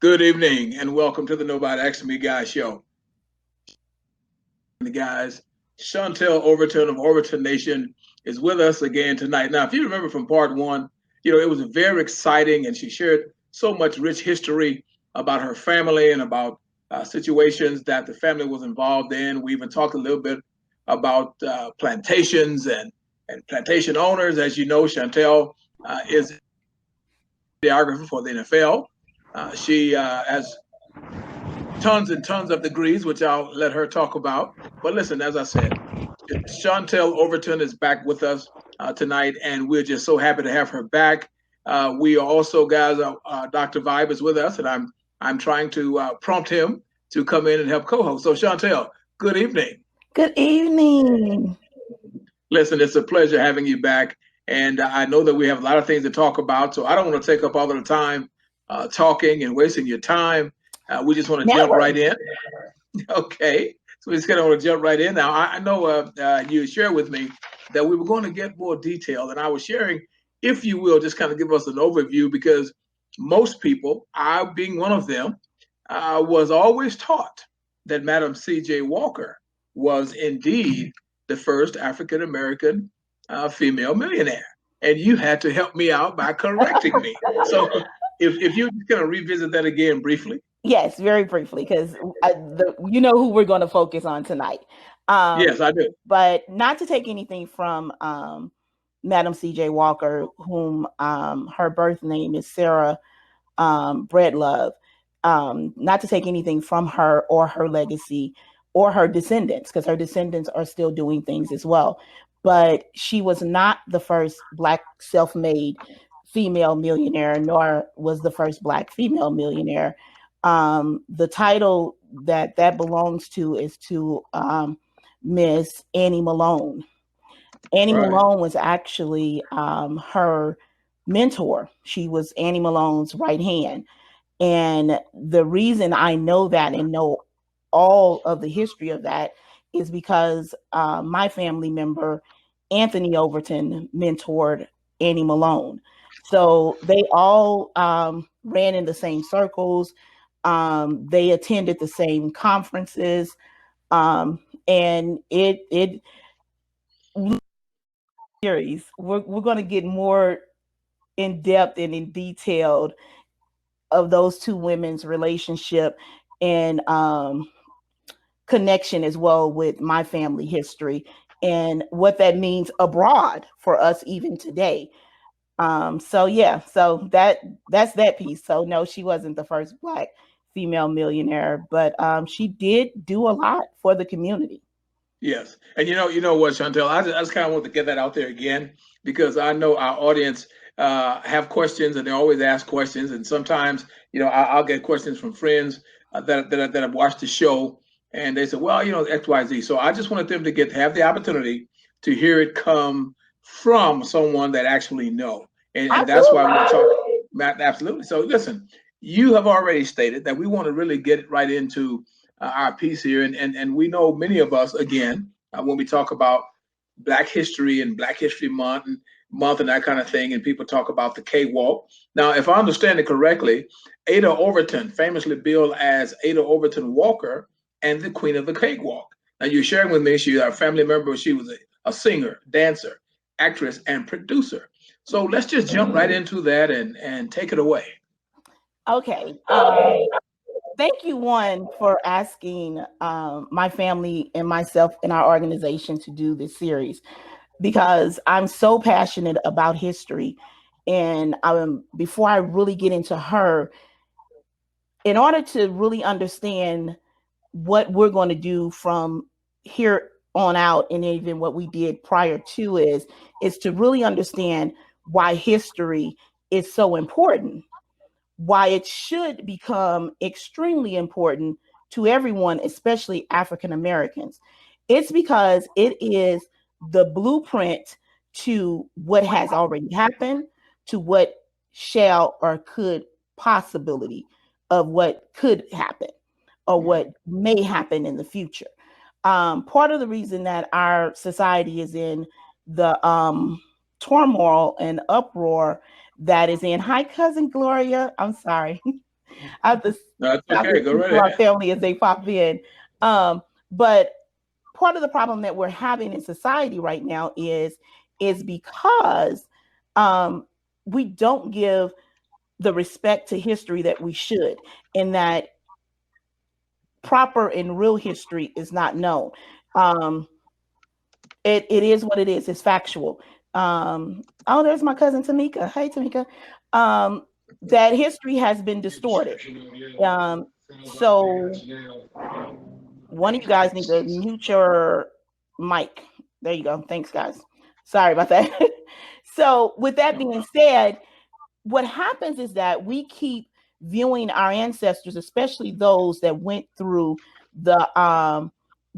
Good evening and welcome to the Nobody Ask Me Guy show. The guys, Chantel Overton of Overton Nation is with us again tonight. Now, if you remember from part one, it was very exciting and she shared so much rich history about her family and about situations that the family was involved in. We even talked a little bit about plantations and plantation owners. As you know, Chantel is a videographer for the NFL. She has tons and tons of degrees, which I'll let her talk about. But listen, as I said, Chantel Overton is back with us tonight, and we're just so happy to have her back. We are also, guys, Dr. Vibe is with us, and I'm trying to prompt him to come in and help co-host. So, Chantel, good evening. Good evening. Listen, it's a pleasure having you back, and I know that we have a lot of things to talk about, so I don't want to take up all of the time talking and wasting your time. We just want to jump right in. Okay. So we just kind of want to jump right in. Now, I know you shared with me that we were going to get more detail, and I was sharing, if you will, just kind of give us an overview because most people, I being one of them, was always taught that Madam C.J. Walker was indeed the first African American female millionaire. And you had to help me out by correcting me. So if you just kind of revisit that again briefly. Yes, very briefly, because you know who we're going to focus on tonight. Yes, I do. But not to take anything from Madam C.J. Walker, whom her birth name is Sarah Breedlove. Not to take anything from her or her legacy or her descendants, because her descendants are still doing things as well. But she was not the first Black self-made female millionaire, nor was the first Black female millionaire. The title that belongs to is to Miss Annie Malone. Annie Malone was actually her mentor. She was Annie Malone's right hand. And the reason I know that and know all of the history of that is because my family member, Anthony Overton, mentored Annie Malone. So they all ran in the same circles. They attended the same conferences. And it series, we're going to get more in depth and in detailed of those two women's relationship and connection as well with my family history and what that means abroad for us even today. So that's that piece. So no, she wasn't the first Black female millionaire, but she did do a lot for the community. Yes, and you know what, Chantel, I just kind of want to get that out there again because I know our audience have questions and they always ask questions, and sometimes I'll get questions from friends that have watched the show, and they say, well, X, Y, Z. So I just wanted them to have the opportunity to hear it come from someone that actually know, and that's why we're talking. Absolutely. So listen, you have already stated that we want to really get right into our piece here. And we know many of us, again, when we talk about Black history and Black History month and that kind of thing, and people talk about the cakewalk. Now, if I understand it correctly, Ada Overton, famously billed as Ada Overton Walker and the Queen of the Cakewalk. Now, you're sharing with me, she's a family member. She was a singer, dancer, actress, and producer. So let's just jump right into that and take it away. Okay. Thank you, one, for asking my family and myself and our organization to do this series because I'm so passionate about history. And before I really get into her, in order to really understand what we're going to do from here on out, and even what we did prior to is to really understand why history is so important, why it should become extremely important to everyone, especially African Americans. It's because it is the blueprint to what has already happened, to what shall or could possibility of what could happen or what may happen in the future. Part of the reason that our society is in the turmoil and uproar that is in. Hi, cousin Gloria. I'm sorry. I have to That's stop okay. Go listening right to our ahead. family as they pop in. But part of the problem that we're having in society right now is because um, we don't give the respect to history that we should, and that proper and real history is not known. Um, it is what it is. It's factual. Oh, there's my cousin Tamika. Hey, Tamika. Um, that history has been distorted. Um, so one of you guys need to mute your mic. There you go. Thanks, guys. Sorry about that. So, with that being said, what happens is that we keep viewing our ancestors, especially those that went through the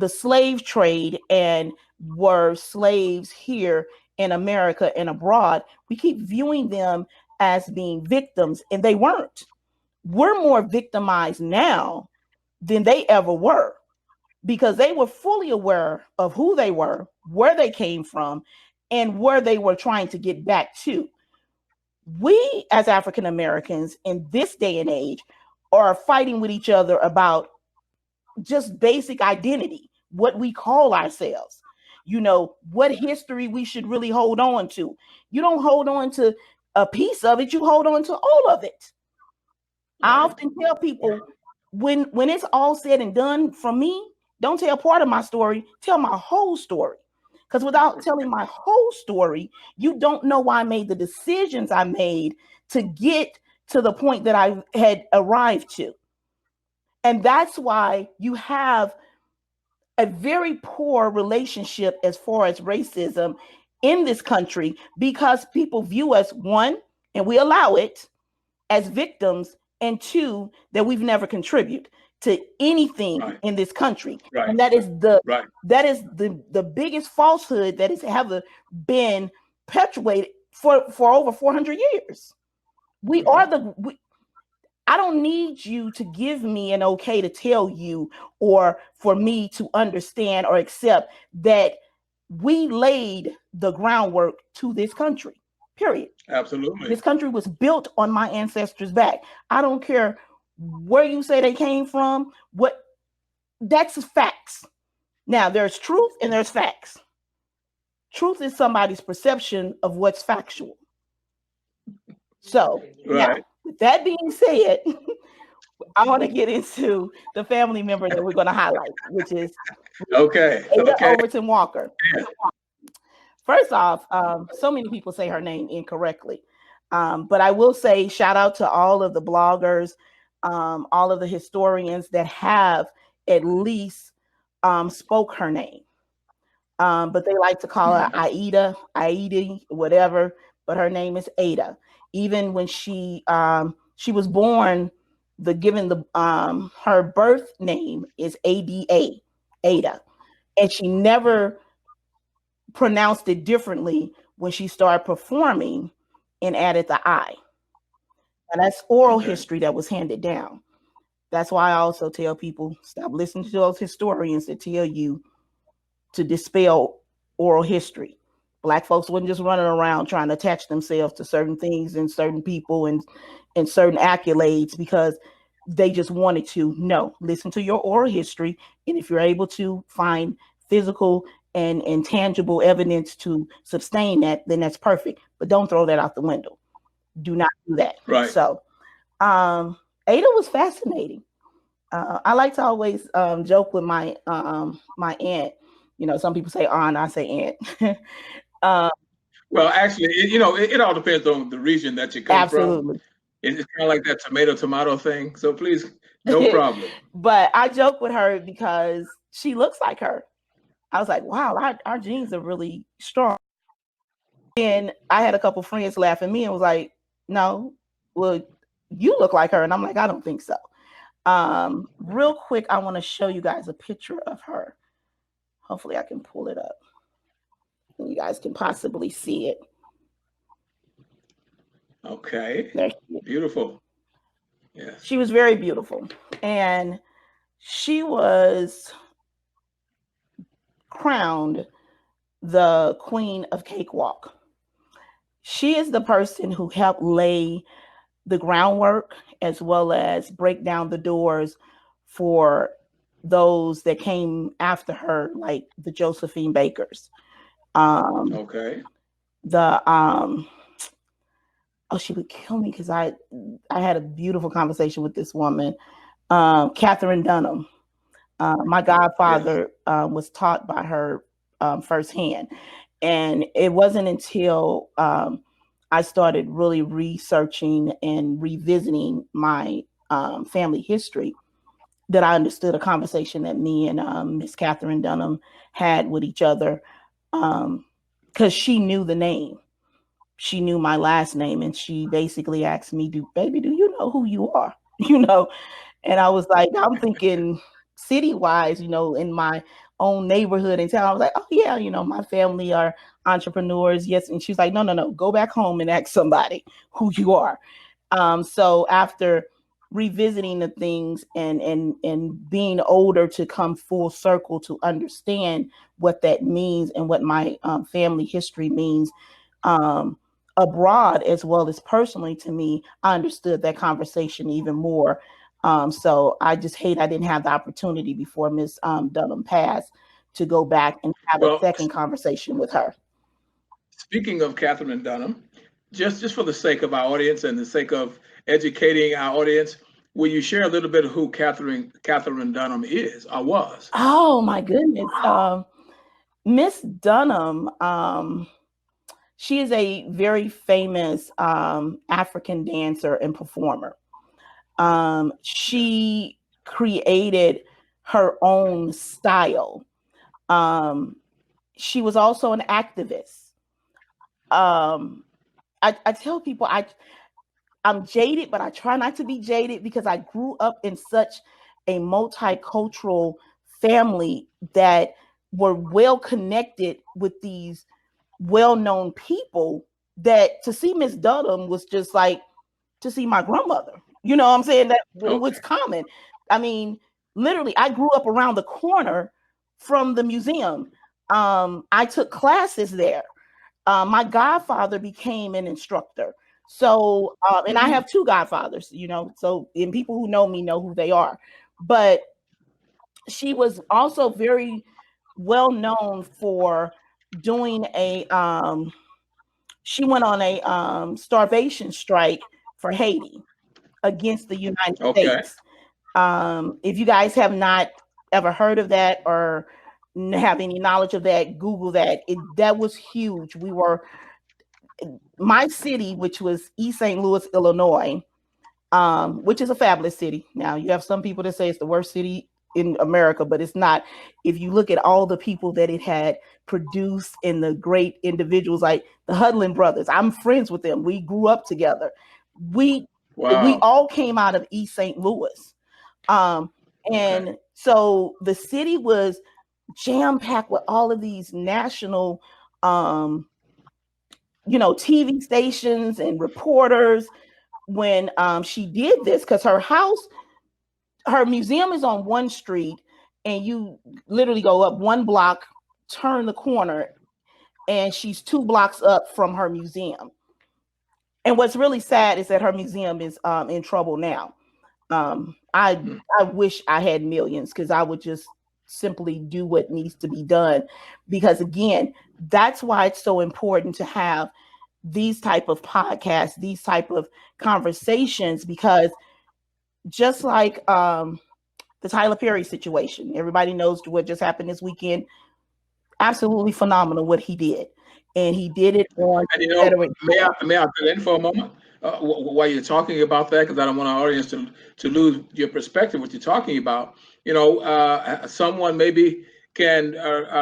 slave trade and were slaves here in America and abroad. We keep viewing them as being victims, and they weren't. We're more victimized now than they ever were, because they were fully aware of who they were, where they came from, and where they were trying to get back to. We, as African Americans in this day and age, are fighting with each other about just basic identity, what we call ourselves, what history we should really hold on to. You don't hold on to a piece of it, you hold on to all of it. I Right. often tell people, when it's all said and done, from me, don't tell part of my story, tell my whole story. Because without telling my whole story, you don't know why I made the decisions I made to get to the point that I had arrived to. And that's why you have a very poor relationship as far as racism in this country, because people view us, one, and we allow it, as victims, and two, that we've never contributed to anything Right. in this country. Right. And that is the Right. that is the biggest falsehood that has ever been perpetuated for over 400 years. We are I don't need you to give me an okay to tell you, or for me to understand or accept that we laid the groundwork to this country. Period. Absolutely. This country was built on my ancestors' back. I don't care where you say they came from. That's facts. Now, there's truth and there's facts. Truth is somebody's perception of what's factual. So, now, Right. with that being said, I want to get into the family member that we're going to highlight, which is Okay. Ada Okay. Overton Walker. First off, so many people say her name incorrectly. But I will say shout out to all of the bloggers, all of the historians that have at least spoke her name. But they like to call her Aida, whatever. But her name is Ada. Even when she was born, her birth name is Ada, Ada, and she never pronounced it differently when she started performing and added the I. And that's oral Okay. history that was handed down. That's why I also tell people, stop listening to those historians that tell you to dispel oral history. Black folks wasn't just running around trying to attach themselves to certain things and certain people and certain accolades because they just wanted to. No, listen to your oral history. And if you're able to find physical and tangible evidence to sustain that, then that's perfect. But don't throw that out the window. Do not do that. Right. So Ada was fascinating. I like to always joke with my aunt. Some people say aunt, I say aunt. Well, actually, it all depends on the region that you come from. Absolutely. It's kind of like that tomato thing. So please, no problem. But I joke with her because she looks like her. I was like, wow, our genes are really strong. And I had a couple friends laugh at me and was like, no, well, you look like her. And I'm like, I don't think so. Real quick, I want to show you guys a picture of her. Hopefully I can pull it up and you guys can possibly see it. Okay. There Beautiful. Yes. she was very beautiful. And she was crowned the Queen of Cakewalk. She is the person who helped lay the groundwork as well as break down the doors for those that came after her, like the Josephine Bakers. Um, Okay. the oh, she would kill me because I had a beautiful conversation with this woman, Catherine Dunham. My Yes. godfather was taught by her firsthand. And it wasn't until I started really researching and revisiting my family history that I understood a conversation that me and Miss Catherine Dunham had with each other, because she knew the name. She knew my last name, and she basically asked me, "Do baby, do you know who you are?" You know, and I was like, I'm thinking city wise, in my own neighborhood and town. I was like, oh yeah, my family are entrepreneurs. Yes. And she's like, no, no, no, go back home and ask somebody who you are. So after revisiting the things and being older to come full circle to understand what that means and what my family history means, um, abroad as well as personally to me, I understood that conversation even more. So I just hate I didn't have the opportunity before Miss Dunham passed to go back and have a Well, second conversation with her. speaking of Catherine Dunham, just for the sake of our audience and the sake of educating our audience, will you share a little bit of who Catherine Dunham is or was? Oh my goodness. Miss Dunham, she is a very famous African dancer and performer. She created her own style. Um, she was also an activist. Um, I tell people I'm jaded, but I try not to be jaded because I grew up in such a multicultural family that were well connected with these well-known people, that to see Miss Dunham was just like to see my grandmother. You know what I'm saying? That it was Okay. common. I mean, literally, I grew up around the corner from the museum. I took classes there. My godfather became an instructor. So, and I have Mm-hmm. two godfathers, so, and people who know me know who they are. But she was also very well known for doing she went on a starvation strike for Haiti against the United Okay. States. If you guys have not ever heard of that or have any knowledge of that, Google that. That was huge. We were my city, which was East St. Louis, Illinois, which is a fabulous city. Now, you have some people that say it's the worst city in America, but it's not. If you look at all the people that it had produced and the great individuals like the Hudlin brothers, I'm friends with them. We grew up together. We we Wow. all came out of East St. Louis. Um, Okay. and so the city was jam packed with all of these national um, TV stations and reporters when she did this, because her museum is on one street, and you literally go up one block, turn the corner, and she's 2 blocks up from her museum. And what's really sad is that her museum is in trouble now. Um, I Hmm. I wish I had millions because I would just simply do what needs to be done. Because again, that's why it's so important to have these type of podcasts, these type of conversations, because just like the Tyler Perry situation, everybody knows what just happened this weekend. Absolutely phenomenal what he did, and he did it on And Confederate soil. may I cut in for a moment while you're talking about that, because I don't want our audience to lose your perspective. What you're talking about, someone maybe can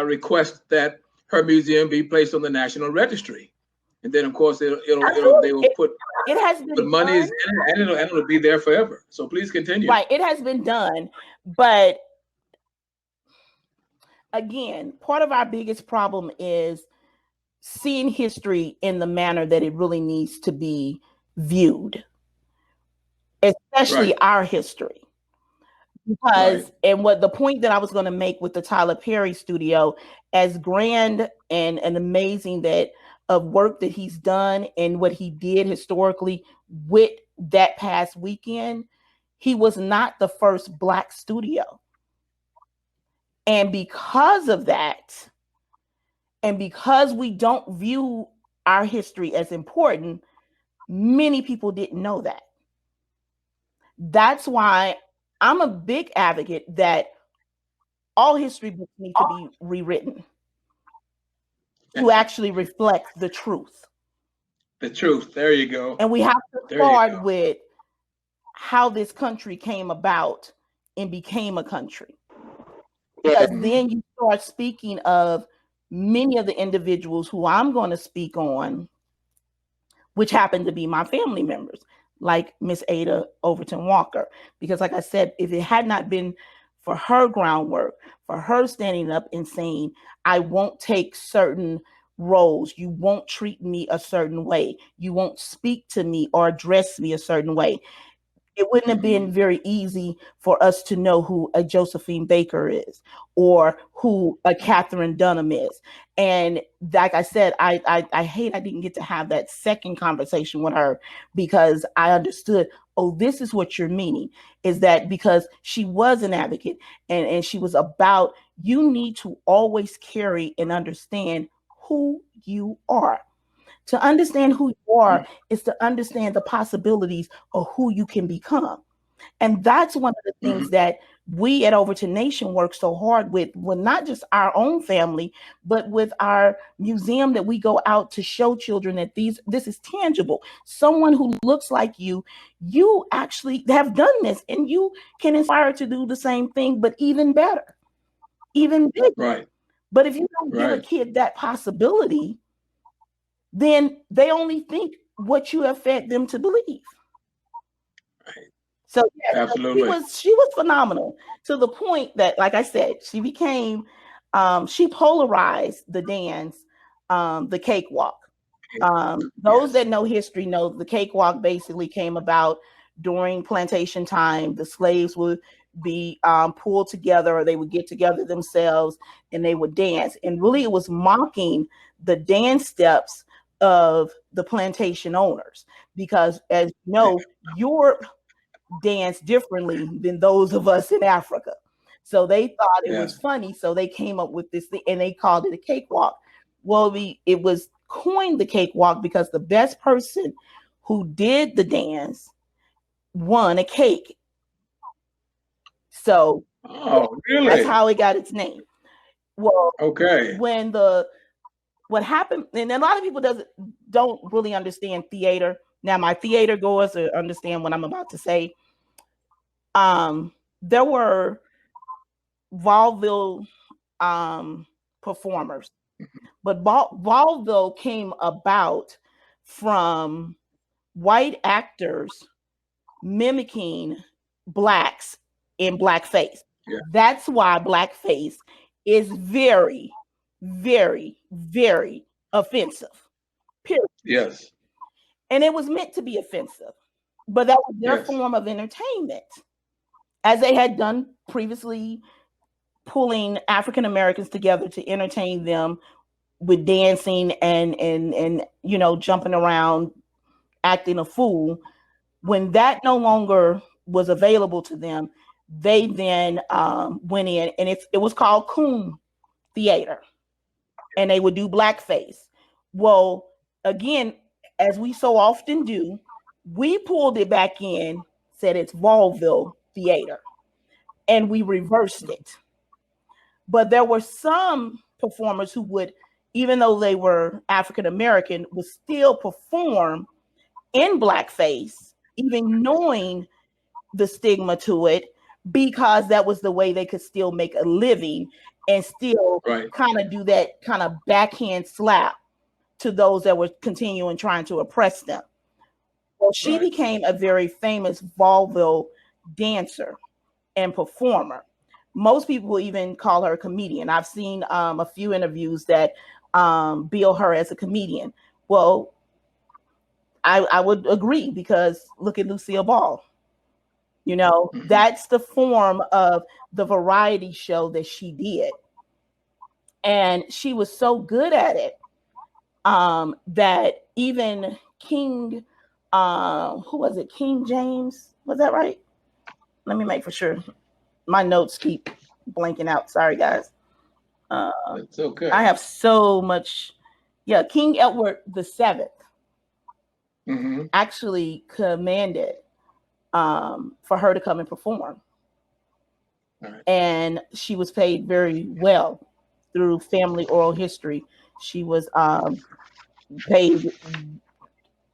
request that her museum be placed on the national registry, and then of course Absolutely, they will it has put been monies done. in it, and it'll be there forever. So please continue. Right, it has been done, but again, part of our biggest problem is seeing history in the manner that it really needs to be viewed, especially Right, our history. right. Because, and what the point that I was going to make with the Tyler Perry studio, as grand and amazing that of work that he's done and what he did historically with that past weekend, he was not the first Black studio. And because of that, and because we don't view our history as important, many people didn't know that. That's why I'm a big advocate that all history books need to be rewritten to actually reflect the truth. The truth. There you go. And we have to There you start go. with how this country came about and became a country. Because then you start speaking of many of the individuals who I'm going to speak on, which happen to be my family members, like Miss Ada Overton Walker. Because, like I said, if it had not been for her groundwork, for her standing up and saying, I won't take certain roles, you won't treat me a certain way, you won't speak to me or address me a certain way, it wouldn't have been very easy for us to know who a Josephine Baker is or who a Catherine Dunham is. And like I said, I hate I didn't get to have that second conversation with her, because I understood, oh, this is what you're meaning, is that because she was an advocate and she was about, you need to always carry and understand who you are. To understand who you are is to understand the possibilities of who you can become. And that's one of the things that we at Overton Nation work so hard with not just our own family, but with our museum that we go out to show children that this is tangible. Someone who looks like you actually have done this, and you can inspire to do the same thing, but even better, even bigger. Right. But if you don't give a kid that possibility, then they only think what you have fed them to believe. Right. So yeah, Absolutely. she was phenomenal, to the point that, like I said, she became she polarized the dance, the cakewalk. Those that know history know the cakewalk basically came about during plantation time. The slaves would be pulled together, or they would get together themselves and they would dance. And really, it was mocking the dance steps of the plantation owners, because, as you know, Europe danced differently than those of us in Africa. So they thought it was funny. So they came up with this thing and they called it a cakewalk. Well, it was coined the cakewalk because the best person who did the dance won a cake. So really? That's how it got its name. Well, okay. What happened, and a lot of people don't really understand theater. Now, my theater goers understand what I'm about to say. There were vaudeville performers, but vaudeville came about from white actors mimicking blacks in blackface. Yeah. That's why blackface is very, very, very offensive. Period. Yes. And it was meant to be offensive, but that was their form of entertainment, as they had done previously, pulling African Americans together to entertain them with dancing and jumping around, acting a fool. When that no longer was available to them, they then went in, and it was called coon theater, and they would do blackface. Well, again, as we so often do, we pulled it back in, said it's vaudeville theater, and we reversed it. But there were some performers who would, even though they were African American, would still perform in blackface, even knowing the stigma to it, because that was the way they could still make a living and still kind of do that kind of backhand slap to those that were continuing trying to oppress them. Well, she became a very famous vaudeville dancer and performer. Most people even call her a comedian. I've seen a few interviews that bill her as a comedian. Well, I would agree, because look at Lucille Ball. That's the form of the variety show that she did. And she was so good at it that even King Who was it? King James? Was that right? Let me make for sure. My notes keep blanking out. Sorry, guys. It's okay. I have so much. Yeah, King Edward VII actually commanded for her to come and perform. Right. And she was paid very well through family oral history. She was paid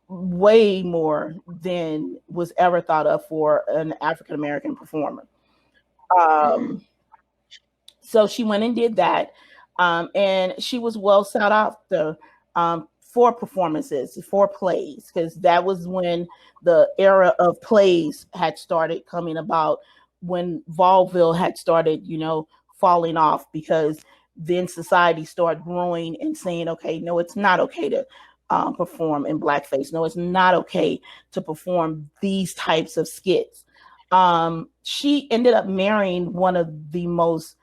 way more than was ever thought of for an African American performer. So she went and did that, and she was well sought after for performances, for plays, because that was when the era of plays had started coming about, when vaudeville had started, falling off, because then society started growing and saying, okay, no, it's not okay to perform in blackface. No, it's not okay to perform these types of skits. She ended up marrying one of the most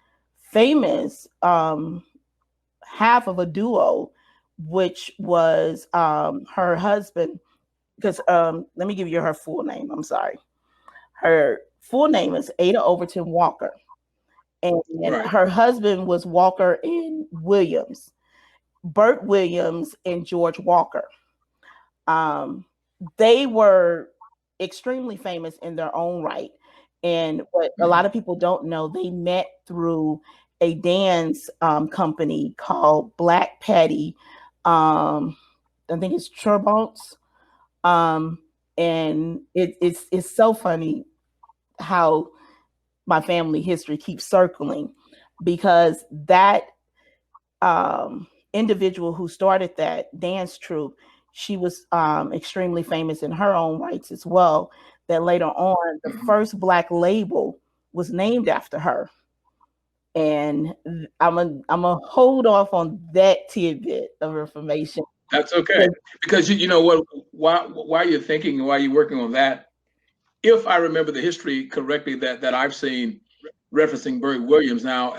famous half of a duo, which was her husband. Because let me give you her full name. I'm sorry. Her full name is Ada Overton Walker, and Right. her husband was Walker and Williams, Burt Williams and George Walker. They were extremely famous in their own right. And what a lot of people don't know, they met through a dance company called Black Patty. I think it's Turbonts. And it's so funny how my family history keeps circling, because that individual who started that dance troupe, she was extremely famous in her own rights as well. That later on, the first black label was named after her. And I'm a hold off on that tidbit of information. That's okay. Because you know what, while you're thinking and while you're working on that, if I remember the history correctly that I've seen referencing Burt Williams. Now,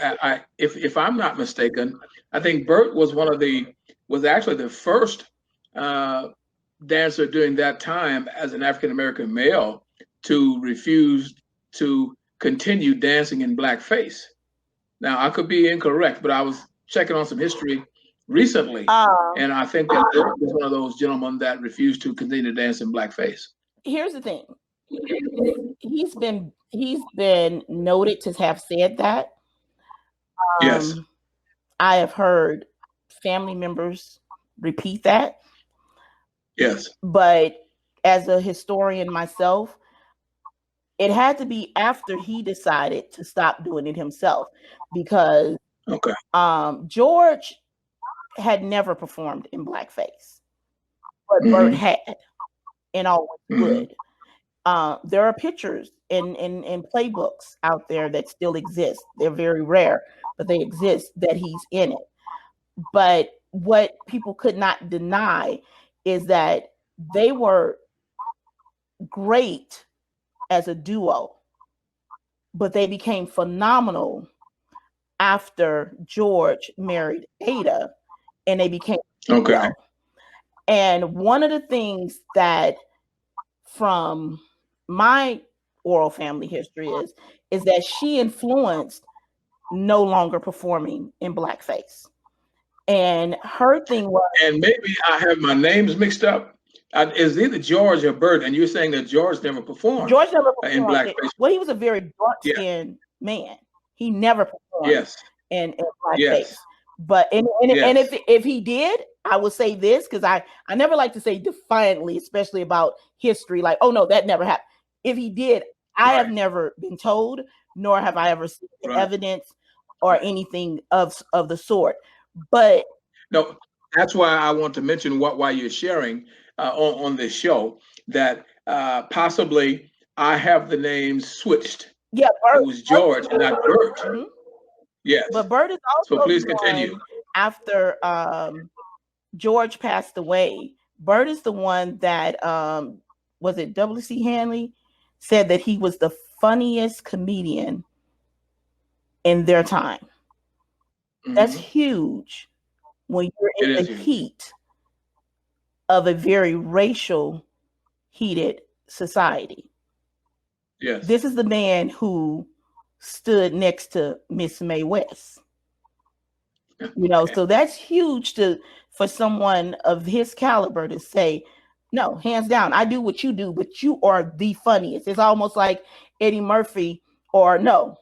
if I'm not mistaken, I think Burt was actually the first uh, dancer during that time as an African American male to refuse to continue dancing in blackface. Now, I could be incorrect, but I was checking on some history recently, and I think that Burt was one of those gentlemen that refused to continue to dance in blackface. Here's the thing. He's been noted to have said that. Yes. I have heard family members repeat that. Yes. But as a historian myself, it had to be after he decided to stop doing it himself, because Okay. George had never performed in blackface, but Burt had, and always would. There are pictures in playbooks out there that still exist. They're very rare, but they exist, that he's in it. But what people could not deny is that they were great as a duo, but they became phenomenal after George married Ada, and they became Okay. And one of the things that, from my oral family history, is that she influenced no longer performing in blackface. And her thing was, And maybe I have my names mixed up. It's either George or Bert, and you're saying that George never performed George never in performed it. blackface. Well, he was a very Yeah. dark-skinned man. He never performed Yes. in blackface. Yes. But and Yes. if he did, I would say this, because I never like to say defiantly, especially about history, like, oh no, that never happened. If he did, I have never been told, nor have I ever seen evidence or anything of the sort. But no, that's why I want to mention why you're sharing on this show, that possibly I have the names switched. yeah, Bert, It was George and not Bert. Yes. But Bert is So also please the continue. one, after George passed away. Bert is the one that was it W.C. Hanley said that he was the funniest comedian in their time. That's huge when you're in the heat of a very racial heated society. Yes. This is the man who stood next to Miss Mae West. Okay. So that's huge to for someone of his caliber to say, no, hands down, I do what you do, but you are the funniest. It's almost like Eddie Murphy, or no,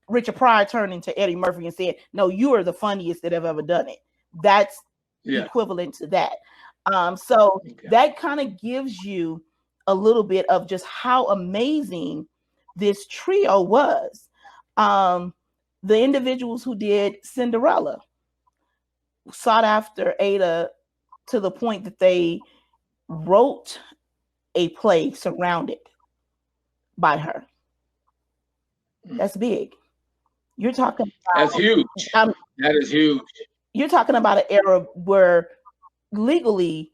Richard Pryor turning to Eddie Murphy and saying, no, you are the funniest that have ever done it. That's Yeah. equivalent to that. So Okay. that kind of gives you a little bit of just how amazing this trio was. Um, the individuals who did Cinderella sought after Ada to the point that they wrote a play surrounded by her. That's big. You're talking That's huge. um, That is huge. you're talking about an era where legally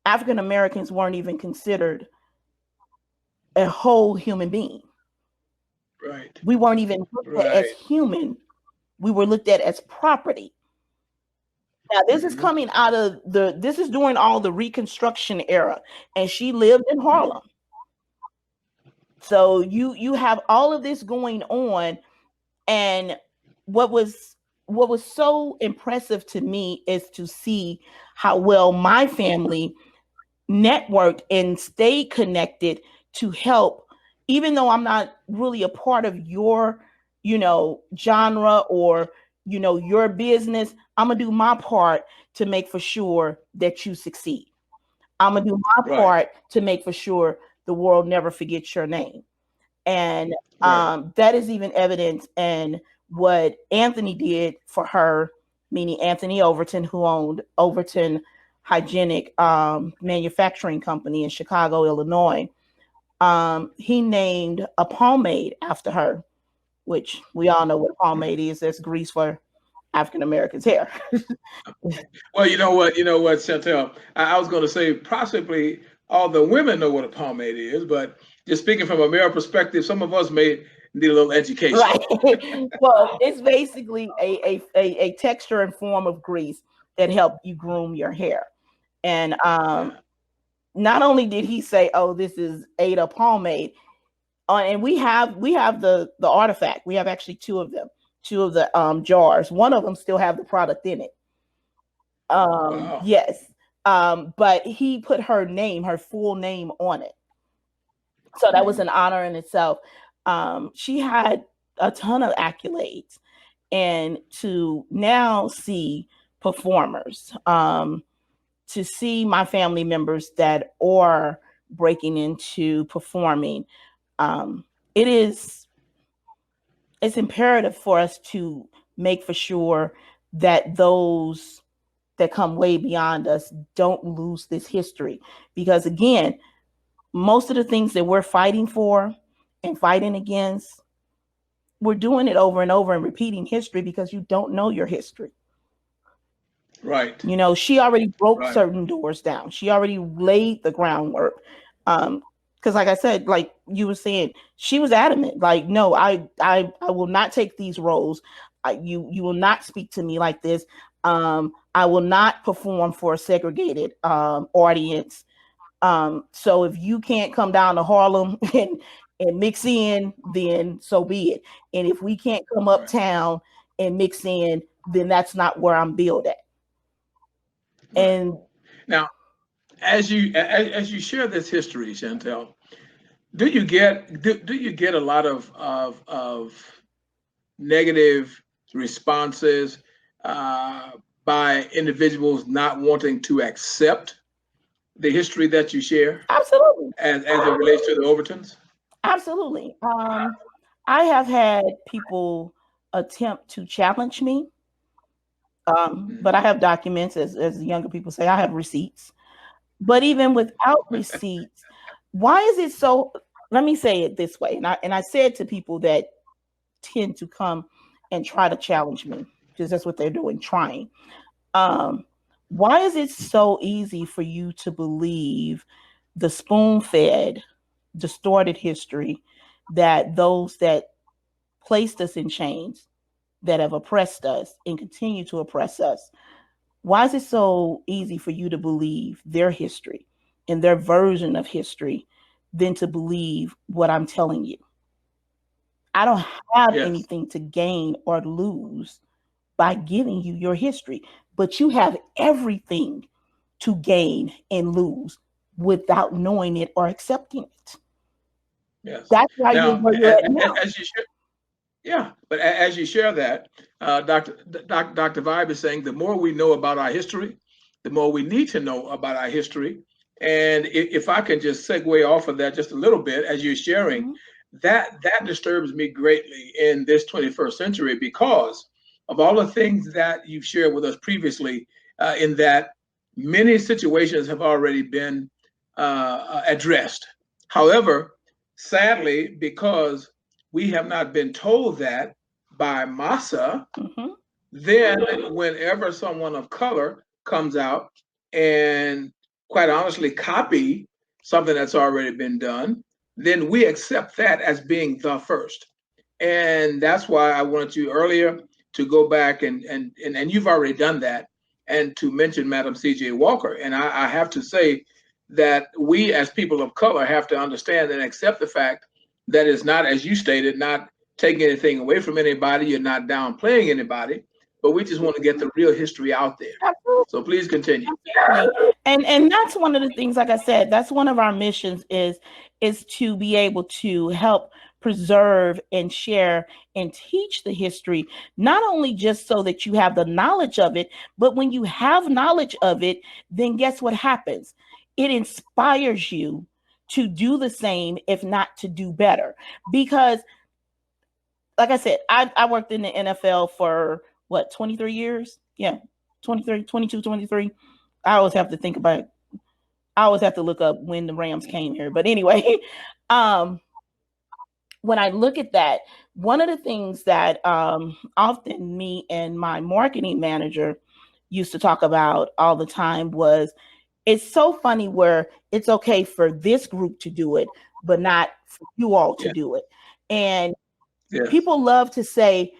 African Americans weren't even considered a whole human being. Right. We weren't even looked at as Right. human. We were looked at as property. Now this is Hmm. coming out of this is during all the Reconstruction era, and she lived in Harlem. So you have all of this going on, and what was what was so impressive to me is to see how well my family networked and stayed connected to help, even though I'm not really a part of your, genre, or your business. I'm gonna do my part to make for sure that you succeed. I'm gonna do my Right. part to make for sure the world never forgets your name. And Right. that is even evident in what Anthony did for her, meaning Anthony Overton, who owned Overton Hygienic Manufacturing Company in Chicago, Illinois. He named a pomade after her, which we all know what a pomade is. That's grease for African Americans' hair. Well, you know what? You know what, Chantel? I was going to say possibly all the women know what a pomade is, but just speaking from a male perspective, some of us may need a little education. Right. Well, it's basically a texture and form of grease that help you groom your hair. And Yeah. not only did he say, "Oh, this is Ada pomade," and we have the artifact. We have actually two of them, two of the jars. One of them still have the product in it. Wow. Yes. But he put her name, her full name on it. So that was Hmm. an honor in itself. She had a ton of accolades, and to now see performers, to see my family members that are breaking into performing, um, it is it's imperative for us to make for sure that those that come way beyond us don't lose this history, because again, most of the things that we're fighting for and fighting against, we're doing it over and over and repeating history because you don't know your history. Right. She already broke Right. certain doors down. She already laid the groundwork. Because like I said, like you were saying, she was adamant. Like, no, I will not take these roles. You will not speak to me like this. I will not perform for a segregated audience. So if you can't come down to Harlem and mix in, then so be it. And if we can't come Right. uptown and mix in, then that's not where I'm billed at. Right. And Now, as you share this history, Chantel, do you get a lot of negative responses uh, by individuals not wanting to accept the history that you share absolutely, as it relates to the Overtons? absolutely. I have had people attempt to challenge me, but I Hmm. have documents, as younger people say, I have receipts. But even without receipts, why is it so? Let me say it this way, and I said to people that tend to come and try to challenge me, because that's what they're doing, trying. Um, why is it so easy for you to believe the spoon-fed, distorted history that those that placed us in chains, that have oppressed us and continue to oppress us? Why is it so easy for you to believe their history in their version of history than to believe what I'm telling you. I don't have Yes. anything to gain or lose by giving you your history, but you have everything to gain and lose without knowing it or accepting it. Yes. That's why you're Now, where you're at now. as you should. Yeah, but as you share that, Dr. Vibe is saying the more we know about our history, the more we need to know about our history. And if I can just segue off of that just a little bit, as you're sharing, Mm-hmm. that disturbs me greatly in this 21st century because of all the things that you've shared with us previously, in that many situations have already been addressed. However, sadly, because we have not been told that by massa, Mm-hmm. then whenever someone of color comes out and quite honestly copy something that's already been done, then we accept that as being the first. And that's why I wanted you earlier to go back and you've already done that, and to mention Madam C.J. Walker. And I have to say that we as people of color have to understand and accept the fact that it's not, as you stated, not taking anything away from anybody, you're not downplaying anybody, but we just want to get the real history out there. Absolutely. So please continue. And that's one of the things, like I said, that's one of our missions is to be able to help preserve and share and teach the history, not only just so that you have the knowledge of it, but when you have knowledge of it, then guess what happens? It inspires you to do the same, if not to do better. Because like I said, I worked in the NFL for what, 23 years? Yeah, 23, 22, 23. I always have to think about it. I always have to look up when the Rams came here. But anyway, um, when I look at that, one of the things that often me and my marketing manager used to talk about all the time was it's so funny where it's okay for this group to do it, but not for you all to Yeah. do it. And Yes. people love to say,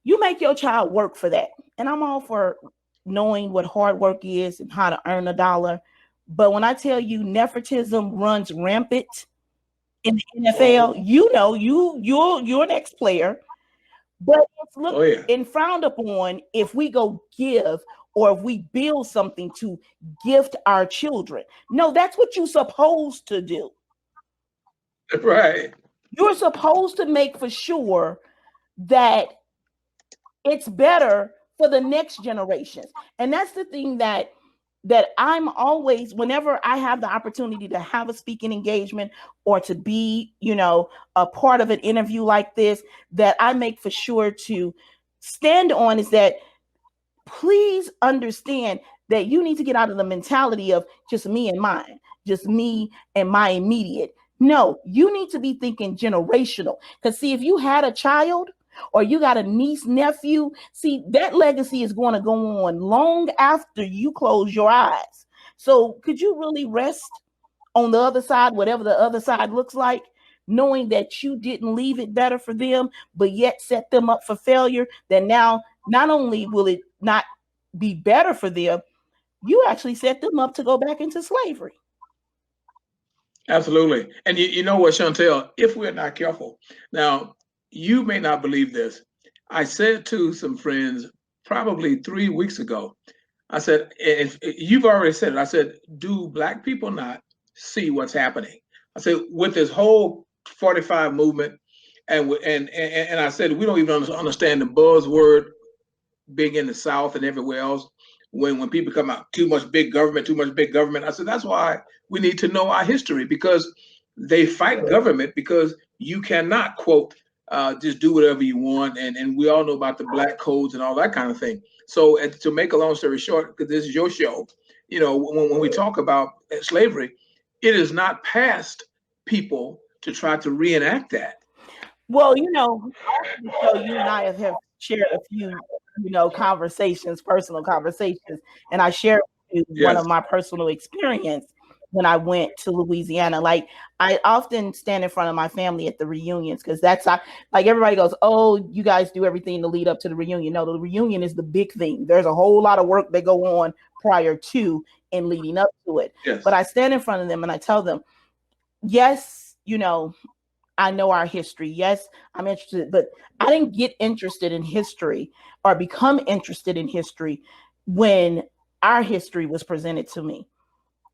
you make your child work for that. And I'm all for knowing what hard work is and how to earn a dollar. But when I tell you nepotism runs rampant in the Oh, NFL, you know, you're an ex-player, but it's oh looked yeah. and frowned upon if we go give or if we build something to gift our children. No, that's what you're supposed to do. Right. You're supposed to make for sure that it's better for the next generations. And that's the thing that I'm always, whenever I have the opportunity to have a speaking engagement or to be, a part of an interview like this, that I make for sure to stand on is that please understand that you need to get out of the mentality of just me and mine, just me and my immediate. No, you need to be thinking generational. Because, see, if you had a child or you got a niece, nephew, see, that legacy is going to go on long after you close your eyes. So, could you really rest on the other side, whatever the other side looks like, knowing that you didn't leave it better for them, but yet set them up for failure? Then now, not only will it not be better for them, you actually set them up to go back into slavery. Absolutely. And you know what, Chantel, if we're not careful, now you may not believe this. I said to some friends probably 3 weeks ago, I said, if you've already said it, I said, do black people not see what's happening? I said, with this whole 45 movement, and I said, we don't even understand the buzzword big in the South and everywhere else. When people come out, too much big government, too much big government. I said that's why we need to know our history, because they fight government because you cannot quote just do whatever you want, and we all know about the black codes and all that kind of thing. So to make a long story short, because this is your show, when we talk about slavery, it is not past people to try to reenact that. Well, on the show, you and I have shared a few, conversations, personal conversations, and I shared with you one Yes. of my personal experience. when I went to Louisiana. Like I often stand in front of my family at the reunions because that's like everybody goes, "Oh, you guys do everything to lead up to the reunion." No, the reunion is the big thing. There's a whole lot of work that go on prior to and leading up to it. But Yes. I stand in front of them and I tell them, "Yes, you know, I know our history. Yes, I'm interested, but I didn't get interested in history or become interested in history when our history was presented to me.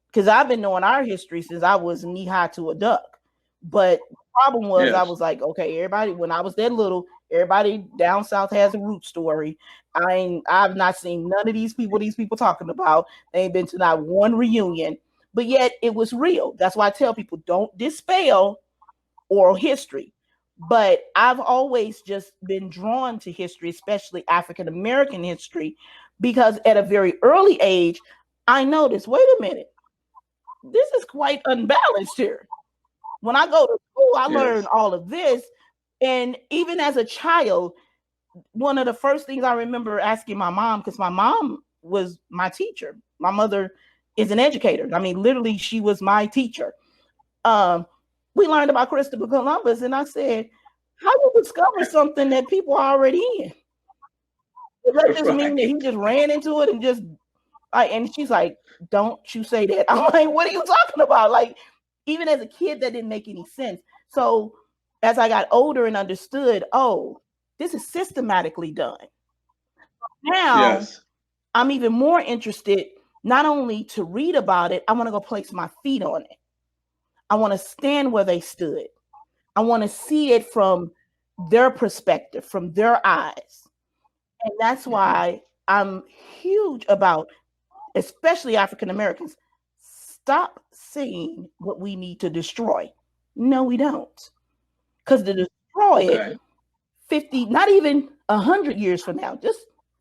Because I've been knowing our history since I was knee high to a duck. But the problem was, I Yes. was like, okay, everybody, when I was that little, everybody down south has a root story. I've not seen none of these people talking about. They ain't been to not one reunion, but yet it was real. That's why I tell people don't dispel oral history. But I've always just been drawn to history, especially African American history, because at a very early age, I noticed, wait a minute, this is quite unbalanced here. When I go to school, I learn Yes. all of this. And even as a child, one of the first things I remember asking my mom, because my mom was my teacher. My mother is an educator. I mean, literally, she was my teacher. Um, we learned about Christopher Columbus, and I said, "How do you discover something that people are already in? Does that just mean that Right. he just ran into it and just like?" And she's like, "Don't you say that?" I'm like, "What are you talking about?" Like, even as a kid, that didn't make any sense. So, as I got older and understood, oh, this is systematically done. Now, Yes. I'm even more interested not only to read about it, I want to go place my feet on it. I want to stand where they stood. I want to see it from their perspective, from their eyes. And that's Hmm. why I'm huge about, especially African Americans, stop saying what we need to destroy. No, we don't. Because to destroy it Okay. 50, not even 100 years from now, just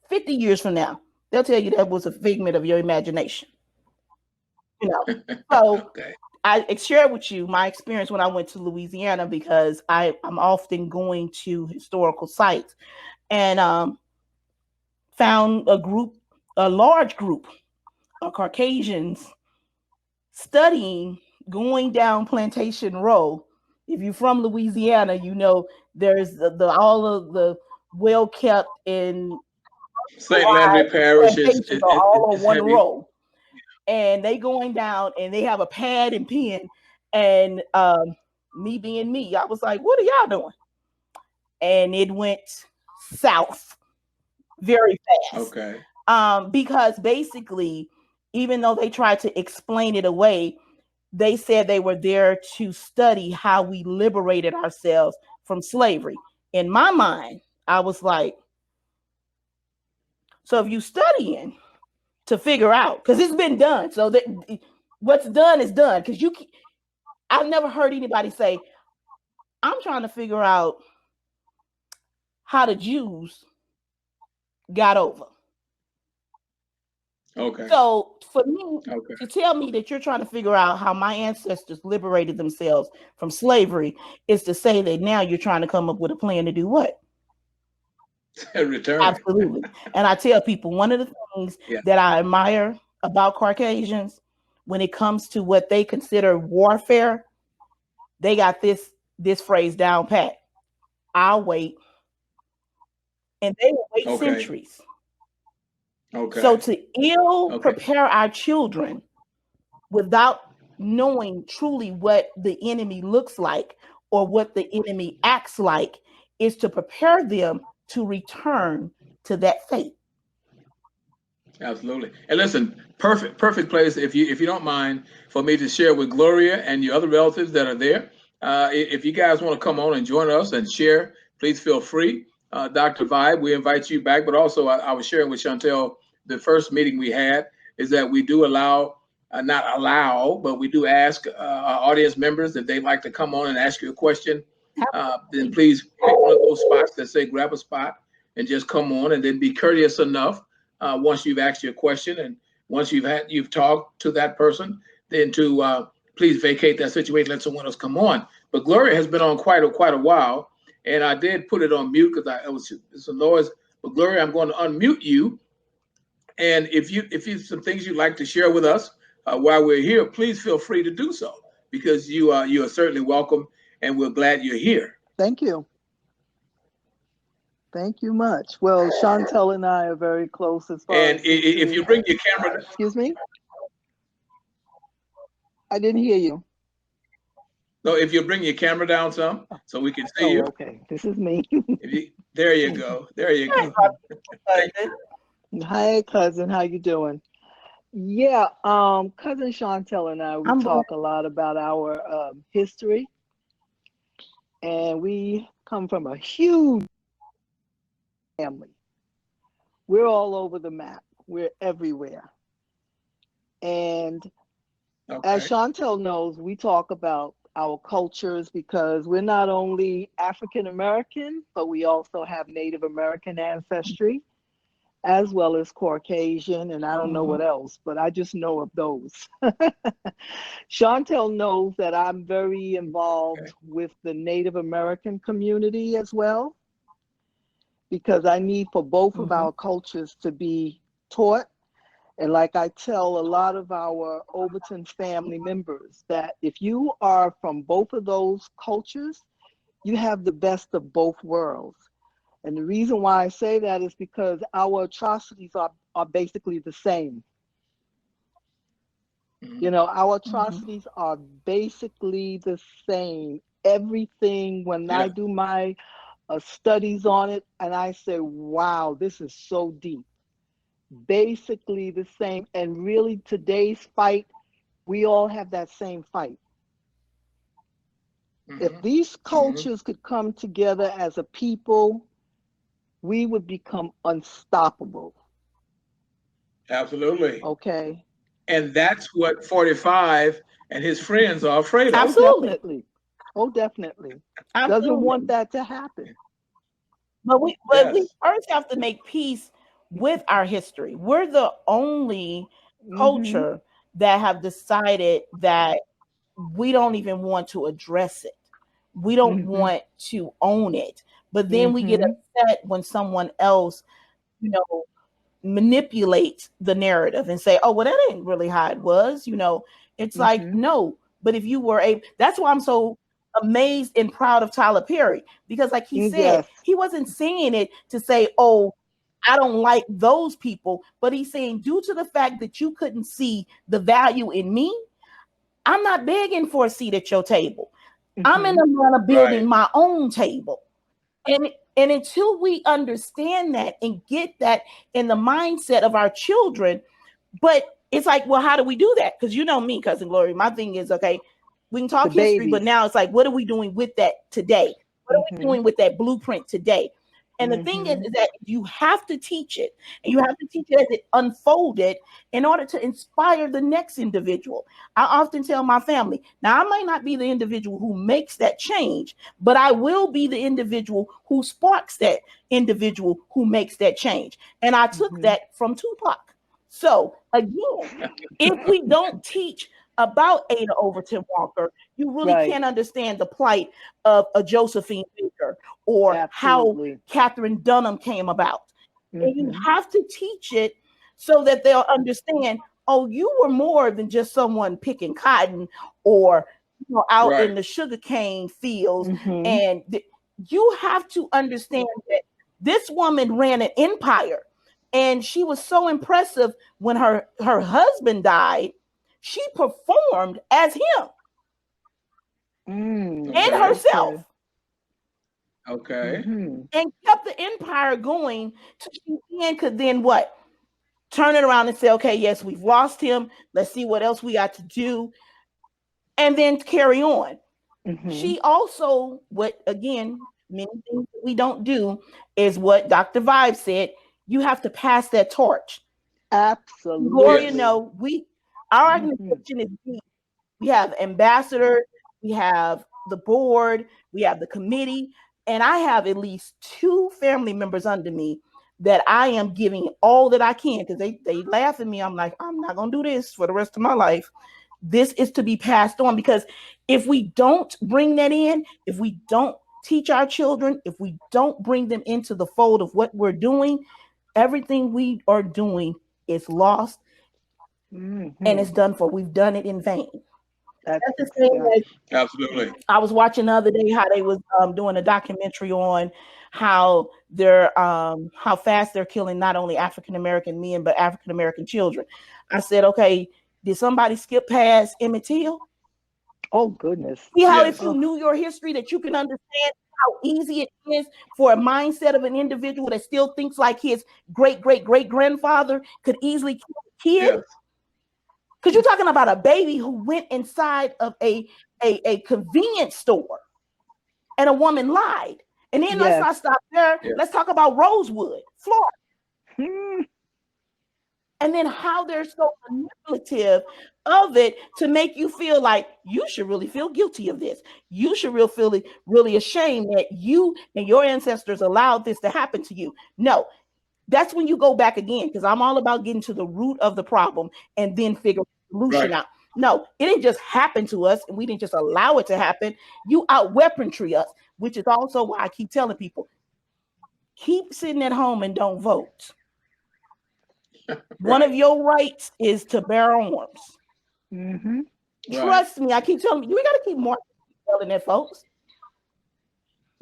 50 years from now, they'll tell you that was a figment of your imagination. You know. So Okay. I share with you my experience when I went to Louisiana because I'm often going to historical sites and found a large group of Caucasians studying going down Plantation Row. If you're from Louisiana, you know there's the all of the well kept and St. Landry Parish plantations are all on is one heavy. row. And they going down and they have a pad and pen. And me being me, I was like, what are y'all doing? And it went south very fast. Okay. Because basically, even though they tried to explain it away, they said they were there to study how we liberated ourselves from slavery. In my mind, I was like, so if you studying to figure out, because it's been done, so that what's done is done. Because I've never heard anybody say, I'm trying to figure out how the Jews got over. Okay. So for me Okay. to tell me that you're trying to figure out how my ancestors liberated themselves from slavery is to say that now you're trying to come up with a plan to do what? Return. Absolutely. And I tell people one of the things Yeah. that I admire about Caucasians when it comes to what they consider warfare, they got this phrase down pat. I'll wait, and they will wait Okay. centuries. So Okay. to ill Okay. prepare our children without knowing truly what the enemy looks like or what the enemy acts like is to prepare them to return to that fate. Absolutely. And listen, perfect place if you don't mind for me to share with Gloria and your other relatives that are there. If you guys want to come on and join us and share, please feel free. Dr. Vibe, we invite you back. But also, I was sharing with Chantel the first meeting we had is that we do allow, not allow, but we do ask our audience members if they'd like to come on and ask you a question. Then Absolutely. please pick one of those spots that say grab a spot and just come on and then be courteous enough once you've asked your question and once you've talked to that person, then to please vacate that situation, let someone else come on. But Gloria has been on quite a while, and I did put it on mute because it's a noise. But Gloria, I'm going to unmute you, and if you some things you'd like to share with us, while we're here, please feel free to do so because you are certainly welcome, and we're glad you're here. Thank you. Thank you much. Well, Chantel and I are very close as far And as if you history. bring your camera, Excuse me? I didn't hear you. no, if you bring your camera down some so we can see Oh, you. okay. This is me. If you, there you go. There you go. Thank you. Hi, cousin. How you doing? Yeah, cousin Chantel and I, we I'm blessed. talk a lot about our history, and we come from a huge family. We're all over the map. We're everywhere. And as Okay. Chantel knows, we talk about our cultures because we're not only African American, but we also have Native American ancestry, as well as Caucasian, and I don't know what else, but I just know of those. Chantel knows that I'm very involved Okay. with the Native American community as well, because I need for both of our cultures to be taught. And like I tell a lot of our Overton family members, that if you are from both of those cultures, you have the best of both worlds. And the reason why I say that is because our atrocities are basically the same. You Mhm. know, our atrocities are basically the same. Everything, when I Yeah. do my studies on it, and I say, wow, this is so deep. Basically the same. And really, today's fight, we all have that same fight. If Hmm. these Hmm. cultures could come together as a people, we would become unstoppable. Absolutely. Okay. And that's what 45 and his friends are afraid Oh, of. Absolutely. definitely. Oh, definitely. Doesn't want Absolutely. that to happen. But we Yes. first have to make peace with our history. We're the only Mm-hmm. culture that have decided that we don't even want to address it. We don't Mm-hmm. want to own it. But then we get Mm-hmm. upset when someone else, you know, manipulate the narrative and say, oh, well, that ain't really how it was. It's like, Mm-hmm. no. But if you were a, that's why I'm so amazed and proud of Tyler Perry, because like he said, Yes. he wasn't saying it to say, oh, I don't like those people, but he's saying, due to the fact that you couldn't see the value in me, I'm not begging for a seat at your table. I'm in Mm-hmm. the line of building Right. my own table. And until we understand that and get that in the mindset of our children, but it's like, well, how do we do that? Because you know me, cousin Glory, my thing is, okay, we can The talk history, but babies. now it's like, what are we doing with that today? What are we Mm-hmm. doing with that blueprint today? And the thing Mm-hmm. is that you have to teach it, and you have to teach it as it unfolded in order to inspire the next individual. I often tell my family, now I might not be the individual who makes that change, but I will be the individual who sparks that individual who makes that change. And I took Mm-hmm. that from Tupac. So again, if we don't teach about Ada Overton Walker, you really Right. can't understand the plight of a Josephine Baker or how Absolutely. Catherine Dunham came about. And you Mm-hmm. have to teach it so that they'll understand, oh, you were more than just someone picking cotton or out Right. in the sugarcane fields. Mm-hmm. And you have to understand that this woman ran an empire, and she was so impressive when her husband died. She performed as him and Mm. Okay. Okay. herself Okay. Mm-hmm. and kept the empire going to she then could then what? Turn it around and say, okay, yes, we've lost him. Let's see what else we got to do. And then carry on. Mm-hmm. She also, what again, many things that we don't do is what Dr. Vibe said. You have to pass that torch. Gloria, Yes. Absolutely. no, our Mm-hmm. organization is deep. We have ambassadors, we have the board, we have the committee, and I have at least two family members under me that I am giving all that I can because they laugh at me. I'm like, I'm not gonna do this for the rest of my life. This is to be passed on because if we don't bring that in, if we don't teach our children, if we don't bring them into the fold of what we're doing, everything we are doing is lost. and it's done for. We've done it in vain. That's the thing that Absolutely. I was watching the other day how they was doing a documentary on how they're how fast they're killing not only African American men but African American children. I said, okay, did somebody skip past Emmett Till? Oh goodness. See how Yes. if you knew your history that you can understand how easy it is for a mindset of an individual that still thinks like his great great great grandfather could easily kill a kid. Yes. Because you're talking about a baby who went inside of a convenience store and a woman lied. And then let's Yes. not stop there. Yes. Let's talk about Rosewood, Florida. Hmm. And then how they're so manipulative of it to make you feel like you should really feel guilty of this. You should feel really ashamed that you and your ancestors allowed this to happen to you. No, that's when you go back again, because I'm all about getting to the root of the problem and then figure the solution out. No, it didn't just happen to us and we didn't just allow it to happen. You out weaponry us, which is also why I keep telling people, keep sitting at home and don't vote. One of your rights is to bear arms. Mm-hmm. Trust me, I keep telling you, we got to keep more telling that, folks.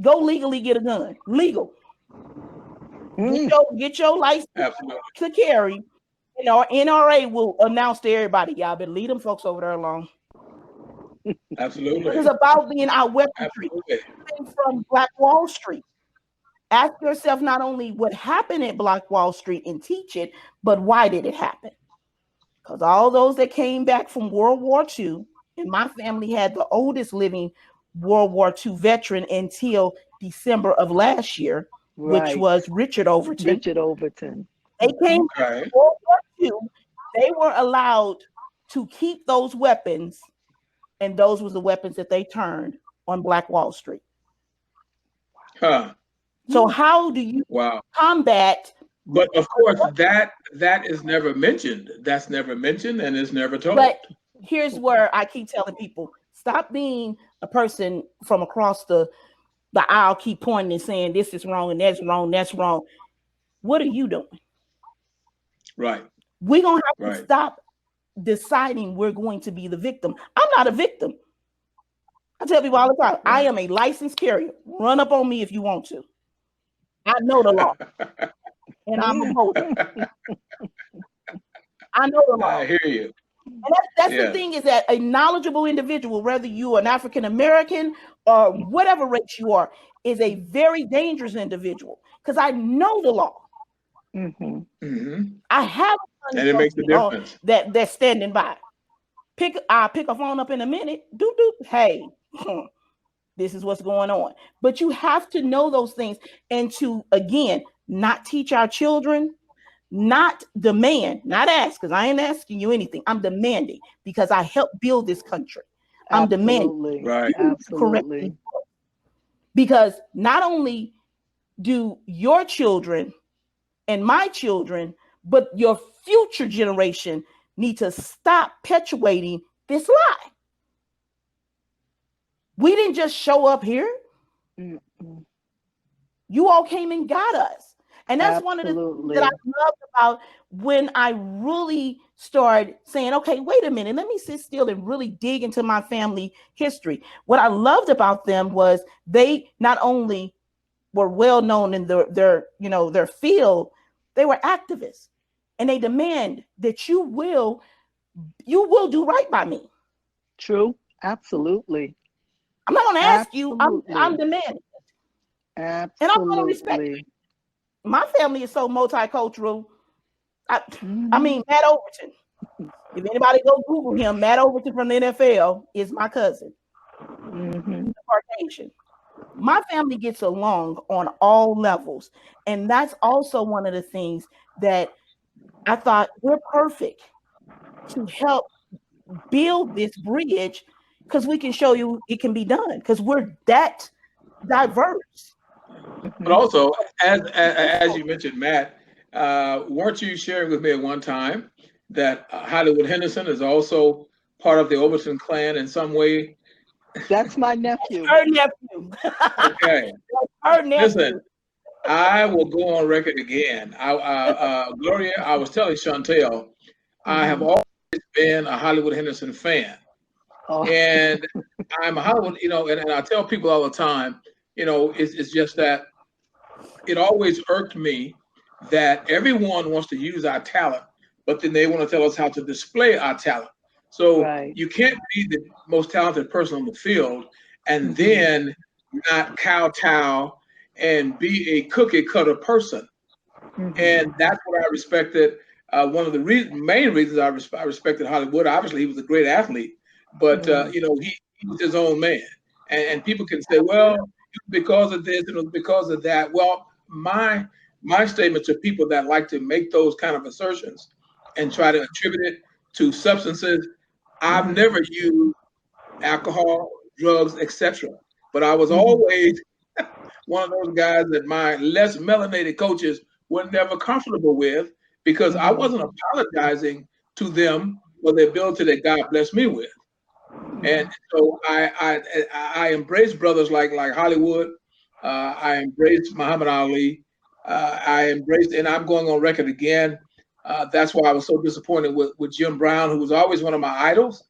Go legally get a gun. Legal. Get your license to carry. And our NRA will announce to everybody, y'all better leave them folks over there alone. Absolutely. It's about being our weaponry. From Black Wall Street. Ask yourself not only what happened at Black Wall Street and teach it, but why did it happen? Because all those that came back from World War II, and my family had the oldest living World War II veteran until December of last year, which was Richard Overton. Richard Overton. They came back from World War II. They were allowed to keep those weapons, and those were the weapons that they turned on Black Wall Street. Huh. So how do you combat? But of course, that is never mentioned. That's never mentioned and is never told. But here's where I keep telling people, stop being a person from across the aisle, keep pointing and saying this is wrong and that's wrong, that's wrong. What are you doing? Right. We're going to have to stop deciding we're going to be the victim. I'm not a victim. I tell people all the time, I am a licensed carrier. Run up on me if you want to. I know the law. And I'm a voter. I know the law. I hear you. And that's the thing, is that a knowledgeable individual, whether you are an African American or whatever race you are, is a very dangerous individual, because I know the law. Mm-hmm. Mm-hmm. I have and it makes a difference. That's standing by. I'll pick a phone up in a minute. Hey, this is what's going on. But you have to know those things, and to, again, not teach our children, not demand, not ask, because I ain't asking you anything. I'm demanding, because I helped build this country. I'm demanding. Right. Absolutely. Because not only do your children and my children, but your future generation need to stop perpetuating this lie. We didn't just show up here. Mm-mm. You all came and got us. And that's one of the things that I loved about when I really started saying, okay, wait a minute, let me sit still and really dig into my family history. What I loved about them was they not only were well known in their field, they were activists, and they demand that you will do right by me. True. Absolutely. I'm not going to ask you. I'm demanding. Absolutely. And I'm going to respect it. My family is so multicultural. I mean, Matt Overton. If anybody go Google him, Matt Overton from the NFL is my cousin. Mm-hmm. Caucasian. My family gets along on all levels. And that's also one of the things that I thought we're perfect to help build this bridge, because we can show you it can be done, because we're that diverse. But also, as you mentioned, Matt, weren't you sharing with me at one time that Hollywood Henderson is also part of the Overton clan in some way? That's my nephew. Her nephew. Okay. Her nephew. Listen, I will go on record again. Gloria, I was telling Chantel, I have always been a Hollywood Henderson fan. Oh, And I'm a Hollywood, and I tell people all the time, it's just that it always irked me that everyone wants to use our talent, but then they want to tell us how to display our talent. So right. you can't be the most talented person on the field and Hmm. then not kowtow and be a cookie cutter person. Hmm. And that's what I respected. One of the main reasons I respected Hollywood. Obviously, he was a great athlete, but Hmm. he was his own man. And people can say, well, it was because of this and it was because of that. Well, my statement to people that like to make those kind of assertions and try to attribute it to substances, I've Hmm. never used alcohol, drugs, etc. But I was Hmm. always one of those guys that my less melanated coaches were never comfortable with because I Hmm. wasn't apologizing to them for the ability that God blessed me with. And Hmm. so I embrace brothers like Hollywood. I embraced Muhammad Ali. I embraced, and I'm going on record again. That's why I was so disappointed with Jim Brown, who was always one of my idols.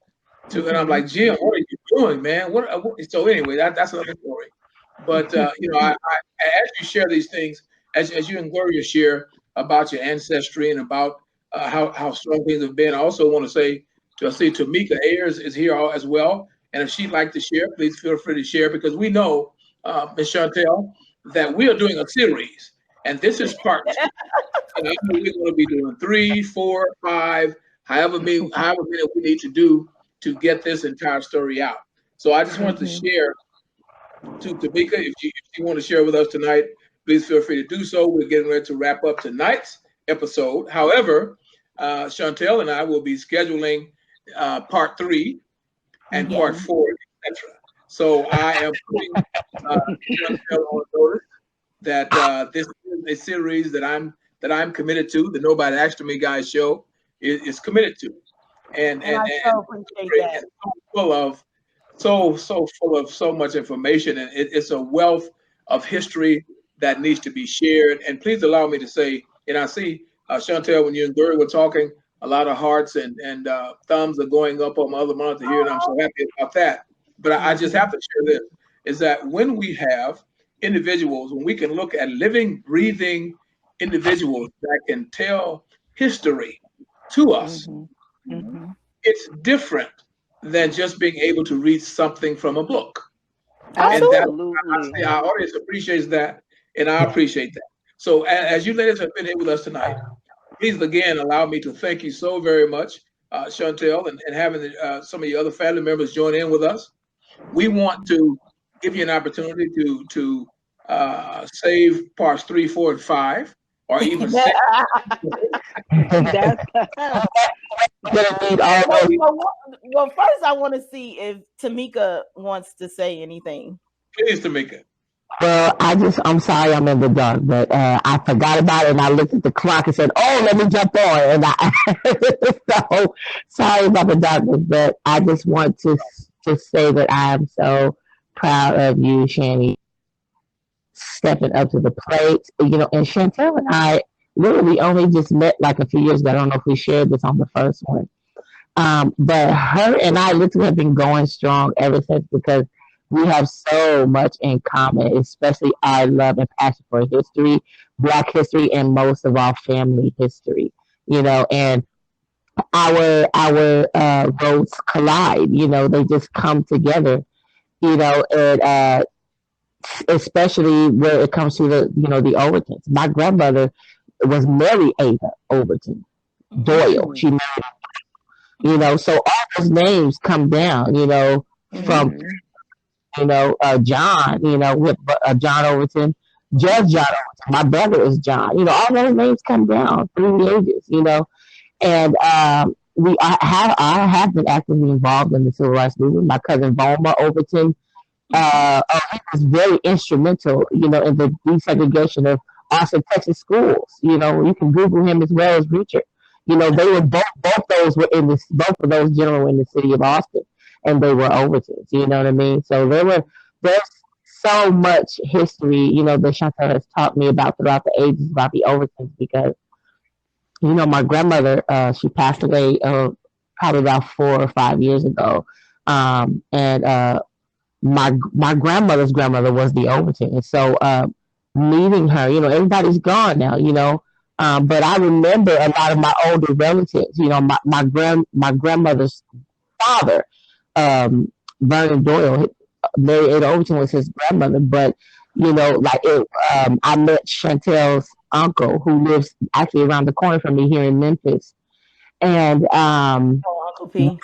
And I'm Hmm. like, Jim, what are you doing, man? So anyway, that's another story. But as you share these things, as you and Gloria share about your ancestry and about how strong things have been, I also want to say to see Tamika Ayers is here as well, and if she'd like to share, please feel free to share because we know, Ms. Chantel, that we are doing a series, and this is part two. And I know we're going to be doing three, four, five, however many we need to do to get this entire story out. So I just wanted to Hmm. share to Tamika. If you want to share with us tonight, please feel free to do so. We're getting ready to wrap up tonight's episode. However, Chantel and I will be scheduling part three and Hmm. part Yes. four, etc. So I am putting uh, Chantel on notice that this is a series that I'm committed to. The Nobody Asked Me Guys show is committed to, and And and I and so appreciate that. it's so full of so full of so much information, and it's a wealth of history that needs to be shared. And please allow me to say, and I see Chantel, when you and Gary were talking, a lot of hearts and thumbs are going up on my other monitor here, and I'm so happy about that. But I just Hmm. have to share this: is that when we have individuals, when we can look at living, breathing individuals that can tell history to us, Hmm. Hmm. it's different than just being able to read something from a book. And that Absolutely. I Absolutely. say our audience appreciates that, and I appreciate that. So as you ladies have been here with us tonight, please again allow me to thank you so very much, Chantel, and having some of your other family members join in with us. We want to give you an opportunity to save parts three, four, and five, or even six. That's Gonna need all And well, those. we, well, first I want to see if Tamika wants to say anything. please, Tamika. Well, I'm sorry I'm in the dark, but I forgot about it and I looked at the clock and said, oh, let me jump on. And so sorry about the darkness, but I just want to say that I am so proud of you, Shani, stepping up to the plate. And Chantel and I literally only just met like a few years ago. I don't know if we shared this on the first one. But her and I literally have been going strong ever since because we have so much in common, especially our love and passion for history, Black history, and most of all, family history. And our roads collide. They just come together. And especially where it comes to the Overtons. My grandmother was Mary Ava Overton Hmm. Doyle. mm, So all those names come down, from, hmm, John, with John Overton, Judge John Overton. My brother is John. All those names come down through the ages, and I have been actively involved in the civil rights movement. My cousin Volma Overton Hmm. he was very instrumental, in the desegregation of Austin, Texas schools. You can Google him as well as Richard. They were both those were in this both of those gentlemen were in the city of Austin, and they were Overtons. You know what I mean? So there's so much history, that Chantal has taught me about throughout the ages about the Overtons because my grandmother she passed away probably about 4 or 5 years ago. And my grandmother's grandmother was the Overton, and so meeting her, everybody's gone now, but I remember a lot of my older relatives. My grandmother's father, Vernon Doyle, Mary Ada Overton was his grandmother, but I met Chantel's uncle, who lives actually around the corner from me here in Memphis, and Oh, Uncle P.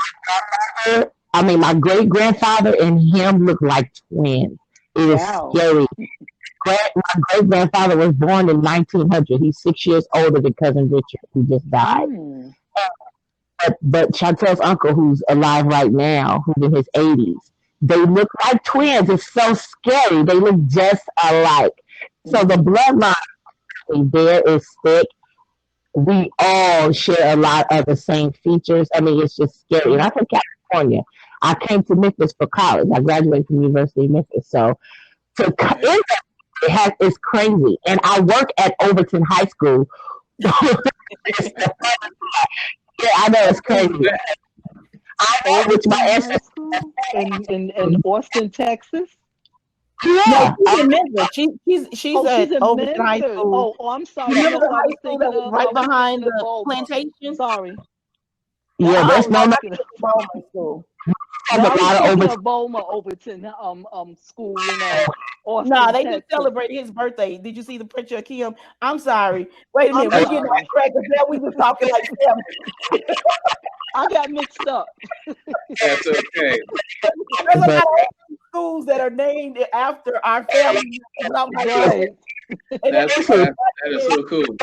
my great grandfather and him look like twins. It is Wow. scary. My great grandfather was born in 1900. He's 6 years older than cousin Richard, who just died. Mm. But Chantel's uncle, who's alive right now, who's in his 80s, they look like twins. It's so scary. They look just alike. So the bloodline there is thick. We all share a lot of the same features. I mean, it's just scary. And I'm from California. I came to Memphis for college. I graduated from the University of Memphis. So it's crazy. And I work at Overton High School. Yeah, I know it's crazy. I which my ancestors in Austin, Texas. No, yeah. she's in Memphis. She's Oh, at she's in Overton High Memphis. School. I'm sorry. Remember No, the I high was school thinking that was of right behind the Bulma. plantation? Sorry. Yeah, That's there's what I no was thinking of. Bowman School. have No, a I was lot of thinking Overton. of Bulma Overton school in Nah, Austin, they just Texas. celebrated his birthday. Did you see the picture of Kim? I'm sorry. Wait a I'm minute. We getting sorry. off track because now we just talking like family. I got mixed up. That's okay. There's a lot But of schools that are named after our family. And I'm like, Right. and That is so cool.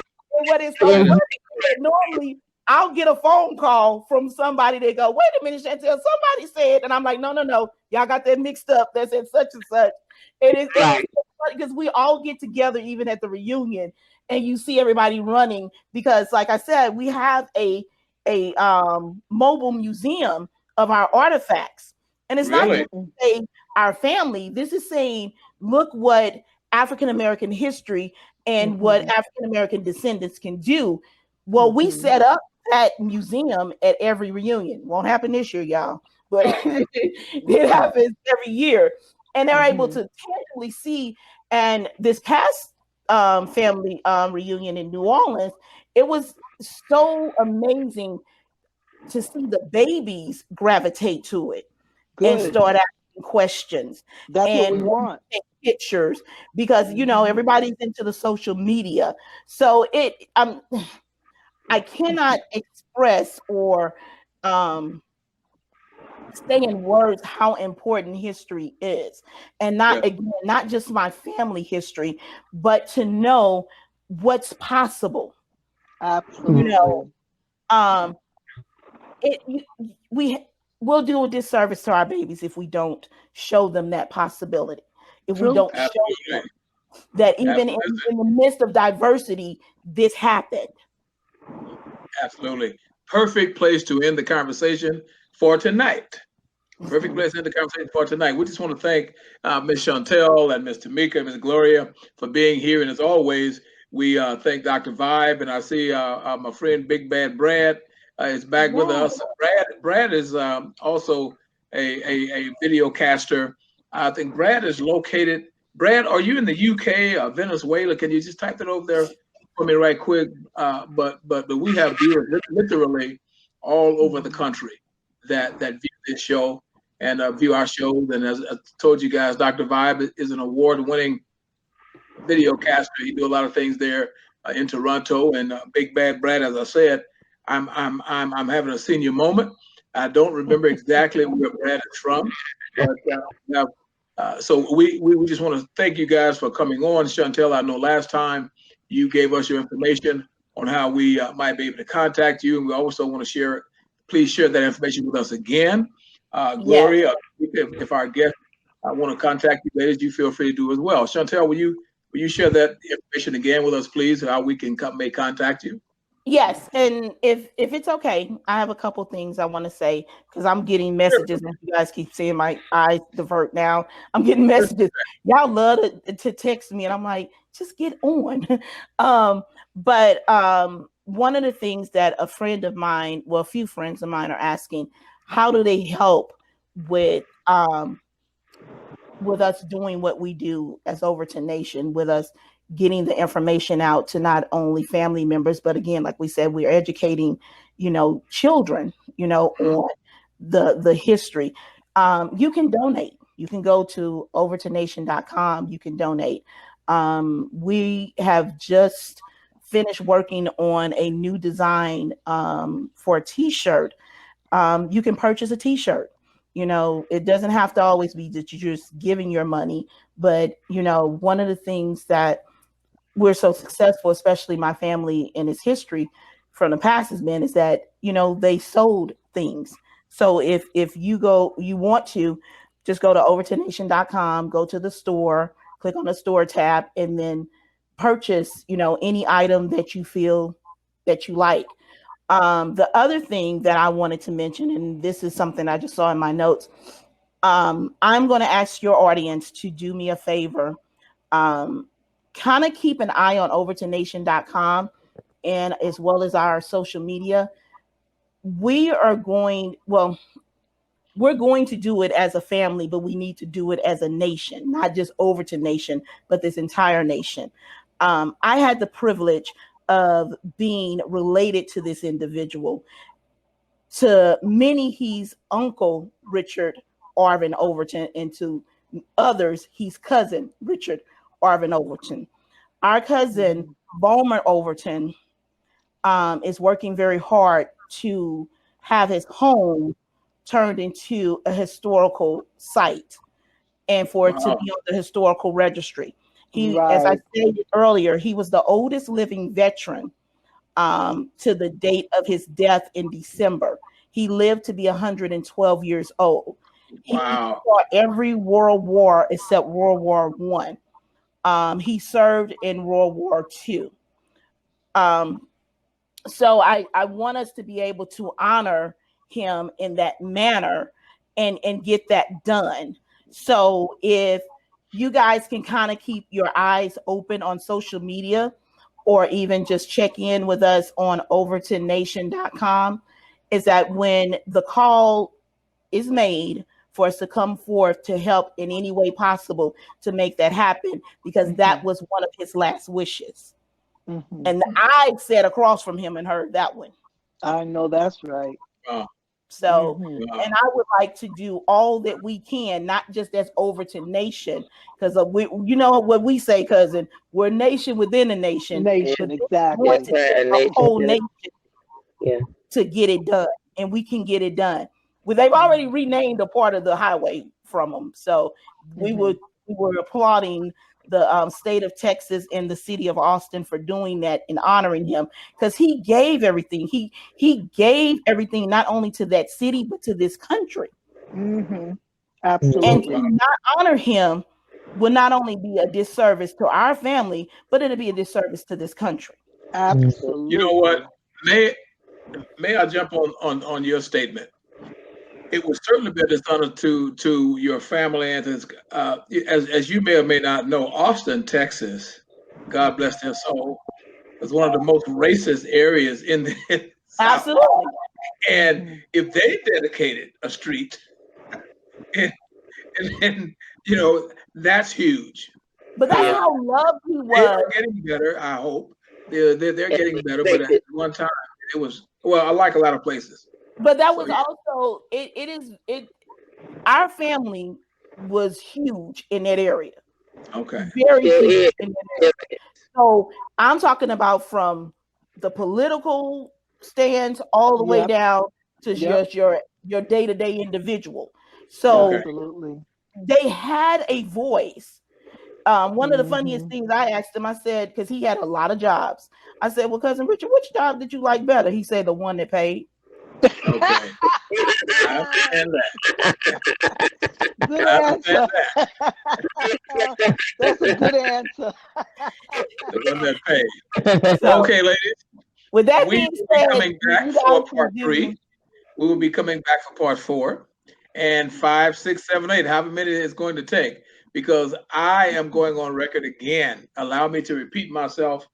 what is so Yeah. funny is that normally I'll get a phone call from somebody. They go, wait a minute, Chantel, somebody said, and I'm like, no, y'all got that mixed up. That said such and such. It is so funny because we all get together even at the reunion, and you see everybody running because, like I said, we have a mobile museum of our artifacts, and it's not Really? just to say our family. This is saying, look what African American history and what African American descendants can do. Well, we set up that museum at every reunion. Won't happen this year, y'all, but it happens every year. And they're able to tangibly see. And this past family reunion in New Orleans, it was so amazing to see the babies gravitate to it and Good. start asking questions That's what we and want. take pictures because everybody's into the social media. So I cannot express or say in words how important history is, and not just my family history, but to know what's possible. Absolutely. Um, we'll do a disservice to our babies if we don't show them that possibility. If we don't show them that even in the midst of diversity, this happened. Absolutely. Perfect place to end the conversation for tonight. Perfect place to end the conversation for tonight. We just want to thank Ms. Chantel and Ms. Tamika, Ms. Gloria for being here. And as always, we thank Dr. Vibe. And I see my friend Big Bad Brad is back with us. Brad is also a video caster. I think Brad is located. Brad, are you in the UK or Venezuela? Can you just type that over there for me right quick? But we have viewers literally all over the country that view this show and view our shows. And as I told you guys, Dr. Vibe is an award-winning video caster. He do a lot of things there in Toronto. And Big Bad Brad, as I said, I'm having a senior moment. I don't remember exactly where Brad is from, but so we just want to thank you guys for coming on. Chantel, I know last time you gave us your information on how we might be able to contact you, and we also want to share. Please share that information with us again. Gloria, if our guests want to contact you, ladies, you feel free to do as well. Chantel, will you share that information again with us, please? How we can make contact you? Yes, and if it's okay, I have a couple things I want to say because I'm getting messages, and you guys keep seeing my eyes divert now. I'm getting messages. Y'all love to text me, and I'm like, just get on. But one of the things that a friend of mine, well, a few friends of mine are asking, how do they help with us doing what we do as Overton Nation, with us getting the information out to not only family members, but again, like we said, we're educating, children, on the history. You can donate. You can go to overtonation.com. You can donate. We have just finished working on a new design for a t-shirt. You can purchase a t-shirt. It doesn't have to always be that you're just giving your money, but one of the things that we're so successful, especially my family and its history from the past has been, is that they sold things. So if you want to just go to overtonation.com, go to the store, click on the store tab, and then purchase any item that you feel that you like. The other thing that I wanted to mention, and this is something I just saw in my notes, I'm going to ask your audience to do me a favor. Kind of keep an eye on overtonation.com and as well as our social media. We're going to do it as a family, but we need to do it as a nation, not just Overton Nation, but this entire nation. I had the privilege of being related to this individual. To many, he's Uncle Richard Arvin Overton, and to others, he's cousin Richard Arvin Overton. Our cousin Bowman Overton is working very hard to have his home turned into a historical site and for it to be on the historical registry. He, as I stated earlier, he was the oldest living veteran to the date of his death in December. He lived to be 112 years old. He fought every world war except World War One. He served in World War II. So I want us to be able to honor him in that manner and get that done. So if you guys can kind of keep your eyes open on social media, or even just check in with us on overtonnation.com, is that when the call is made for us to come forth to help in any way possible to make that happen, because that was one of his last wishes. And I sat across from him and heard that one. I know that's right. So, and I would like to do all that we can, not just as Overton Nation, because you know what we say, cousin, we're a nation within a nation. Nation, exactly. A whole nation to get it done, and we can get it done. Well, they've already renamed a part of the highway from them, so we were applauding the state of Texas and the city of Austin for doing that and honoring him, because he gave everything. He gave everything not only to that city but to this country. Absolutely. And to not honor him will not only be a disservice to our family, but it'll be a disservice to this country. Absolutely. You know what? May I jump on your statement? It would certainly be a dishonor to your family and as you may or may not know, Austin, Texas, God bless their soul, is one of the most racist areas in the South. Absolutely. And if they dedicated a street, and that's huge. But that's how loved he was. They're getting better, I hope. They're getting better, but at one time it was, well, I like a lot of places. But that was also our family was huge in that area. Okay. Very huge in that area. So I'm talking about from the political stands all the way down to just your day-to-day individual. So absolutely, they had a voice. One of the funniest things I asked him, I said, because he had a lot of jobs. I said, well, cousin Richard, which job did you like better? He said, the one that paid. Okay. I understand that. Good answer. That's a good answer. The one that paid. So, okay, ladies. With that being said, coming back for part 3. We will be coming back for part 4. And 5, 6, 7, 8, however many it's going to take. Because I am going on record again. Allow me to repeat myself.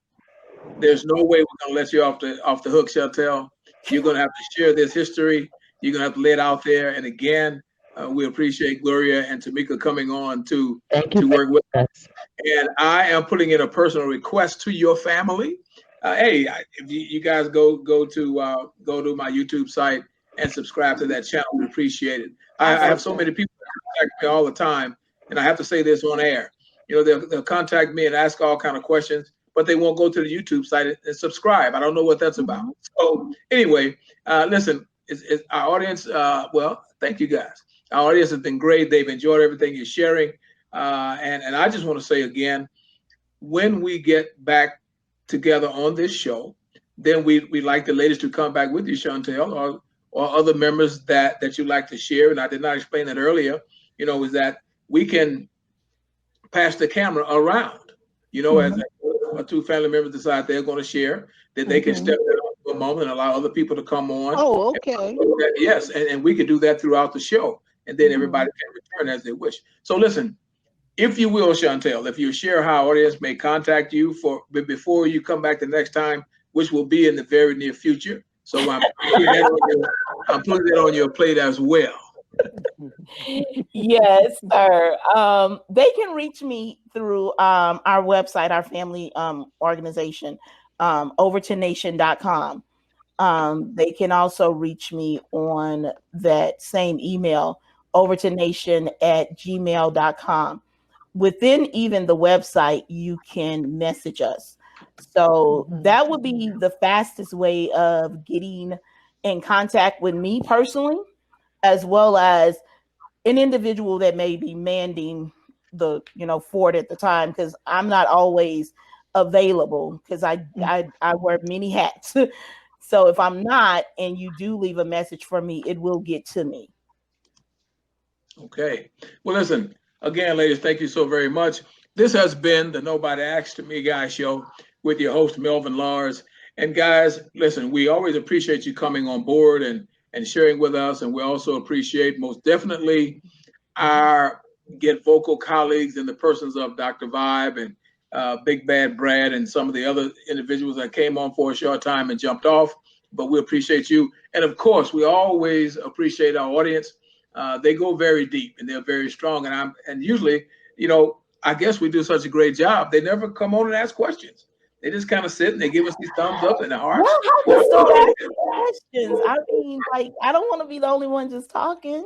There's no way we're gonna let you off the hook, Chantel. You're gonna have to share this history. You're gonna have to lay it out there. And again, we appreciate Gloria and Tamika coming on Thank you to for work with. us. And I am putting in a personal request to your family. Hey, if you guys go to my YouTube site and subscribe to that channel, we appreciate it. I have so many people that contact me all the time, and I have to say this on air. You know, they'll contact me and ask all kind of questions, but they won't go to the YouTube site and subscribe. I don't know what that's about. So anyway, listen, it's our audience. Well, thank you guys. Our audience has been great. They've enjoyed everything you're sharing. And I just want to say again, when we get back together on this show, then we'd like the ladies to come back with you, Chantel, or other members that you'd like to share. And I did not explain that earlier, you know, is that we can pass the camera around, you know, as two family members decide they're going to share, that they can step down for a moment and allow other people to come on. Oh, okay. Yes, and we could do that throughout the show, and then everybody can return as they wish. So listen, if you will, Chantel, if you share how audience may contact you before you come back the next time, which will be in the very near future. So I'm putting that on your plate as well. Yes, sir. They can reach me through our website, our family organization, overtonation.com. They can also reach me on that same email, overtonation@gmail.com. Within even the website, you can message us. So that would be the fastest way of getting in contact with me personally, as well as an individual that may be manning the fort at the time, because I'm not always available because I wear many hats. So if I'm not, and you do leave a message for me, it will get to me. Okay. Well, listen, again, ladies, thank you so very much. This has been the Nobody Asked Me Guy show with your host, Melvin Lars. And guys, listen, we always appreciate you coming on board and sharing with us. And we also appreciate most definitely our Get Vocal colleagues in the persons of Dr. Vibe and Big Bad Brad and some of the other individuals that came on for a short time and jumped off. But we appreciate you. And of course, we always appreciate our audience. They go very deep and they're very strong. And usually, you know, I guess we do such a great job. They never come on and ask questions. They just kind of sit and they give us these thumbs up and the hearts. Well, how start asking questions? I mean, like, I don't want to be the only one just talking.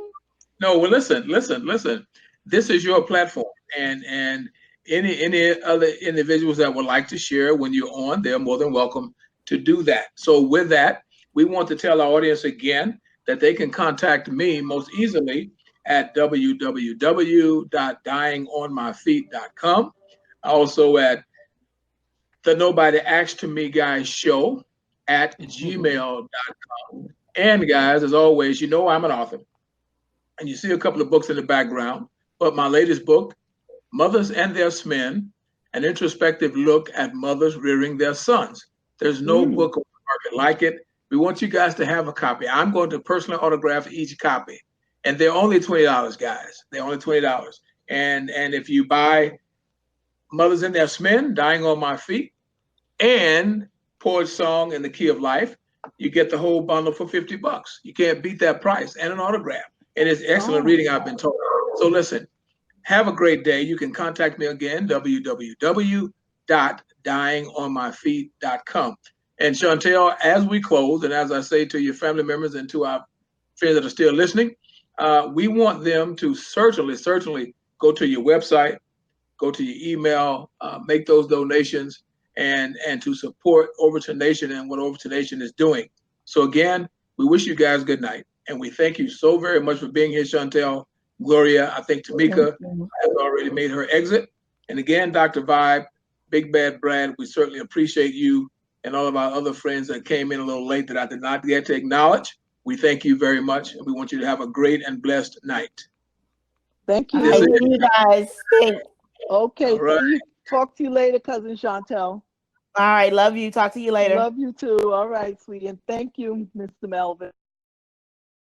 No, well, listen. This is your platform, and any other individuals that would like to share when you're on, they're more than welcome to do that. So with that, we want to tell our audience again that they can contact me most easily at www.dyingonmyfeet.com. Also at the Nobody Asked Me Guy show at gmail.com. And guys, as always, you know I'm an author. And you see a couple of books in the background, but my latest book, Mothers and Their Men, an introspective look at mothers rearing their sons. There's no book on the market like it. We want you guys to have a copy. I'm going to personally autograph each copy. And they're only $20, guys. They're only $20. And if you buy Mothers and Their Men, Dying on My Feet, and Poet's Song in the Key of Life, you get the whole bundle for $50. You can't beat that price, and an autograph. And it's excellent reading, I've been told. So listen, have a great day. You can contact me again, www.dyingonmyfeet.com. And Chantel, as we close, and as I say to your family members and to our friends that are still listening, we want them to certainly go to your website, go to your email, make those donations, and to support Overton Nation and what Overton Nation is doing. So again, we wish you guys good night. And we thank you so very much for being here, Chantel. Gloria, I think Tamika has already made her exit. And again, Dr. Vibe, Big Bad Brad, we certainly appreciate you and all of our other friends that came in a little late that I did not get to acknowledge. We thank you very much. And we want you to have a great and blessed night. Thank you. Thank you, guys. Thanks. Okay. Right. Talk to you later, Cousin Chantel. All right. Love you. Talk to you later. Love you too. All right, sweetie. And thank you, Mr. Melvin.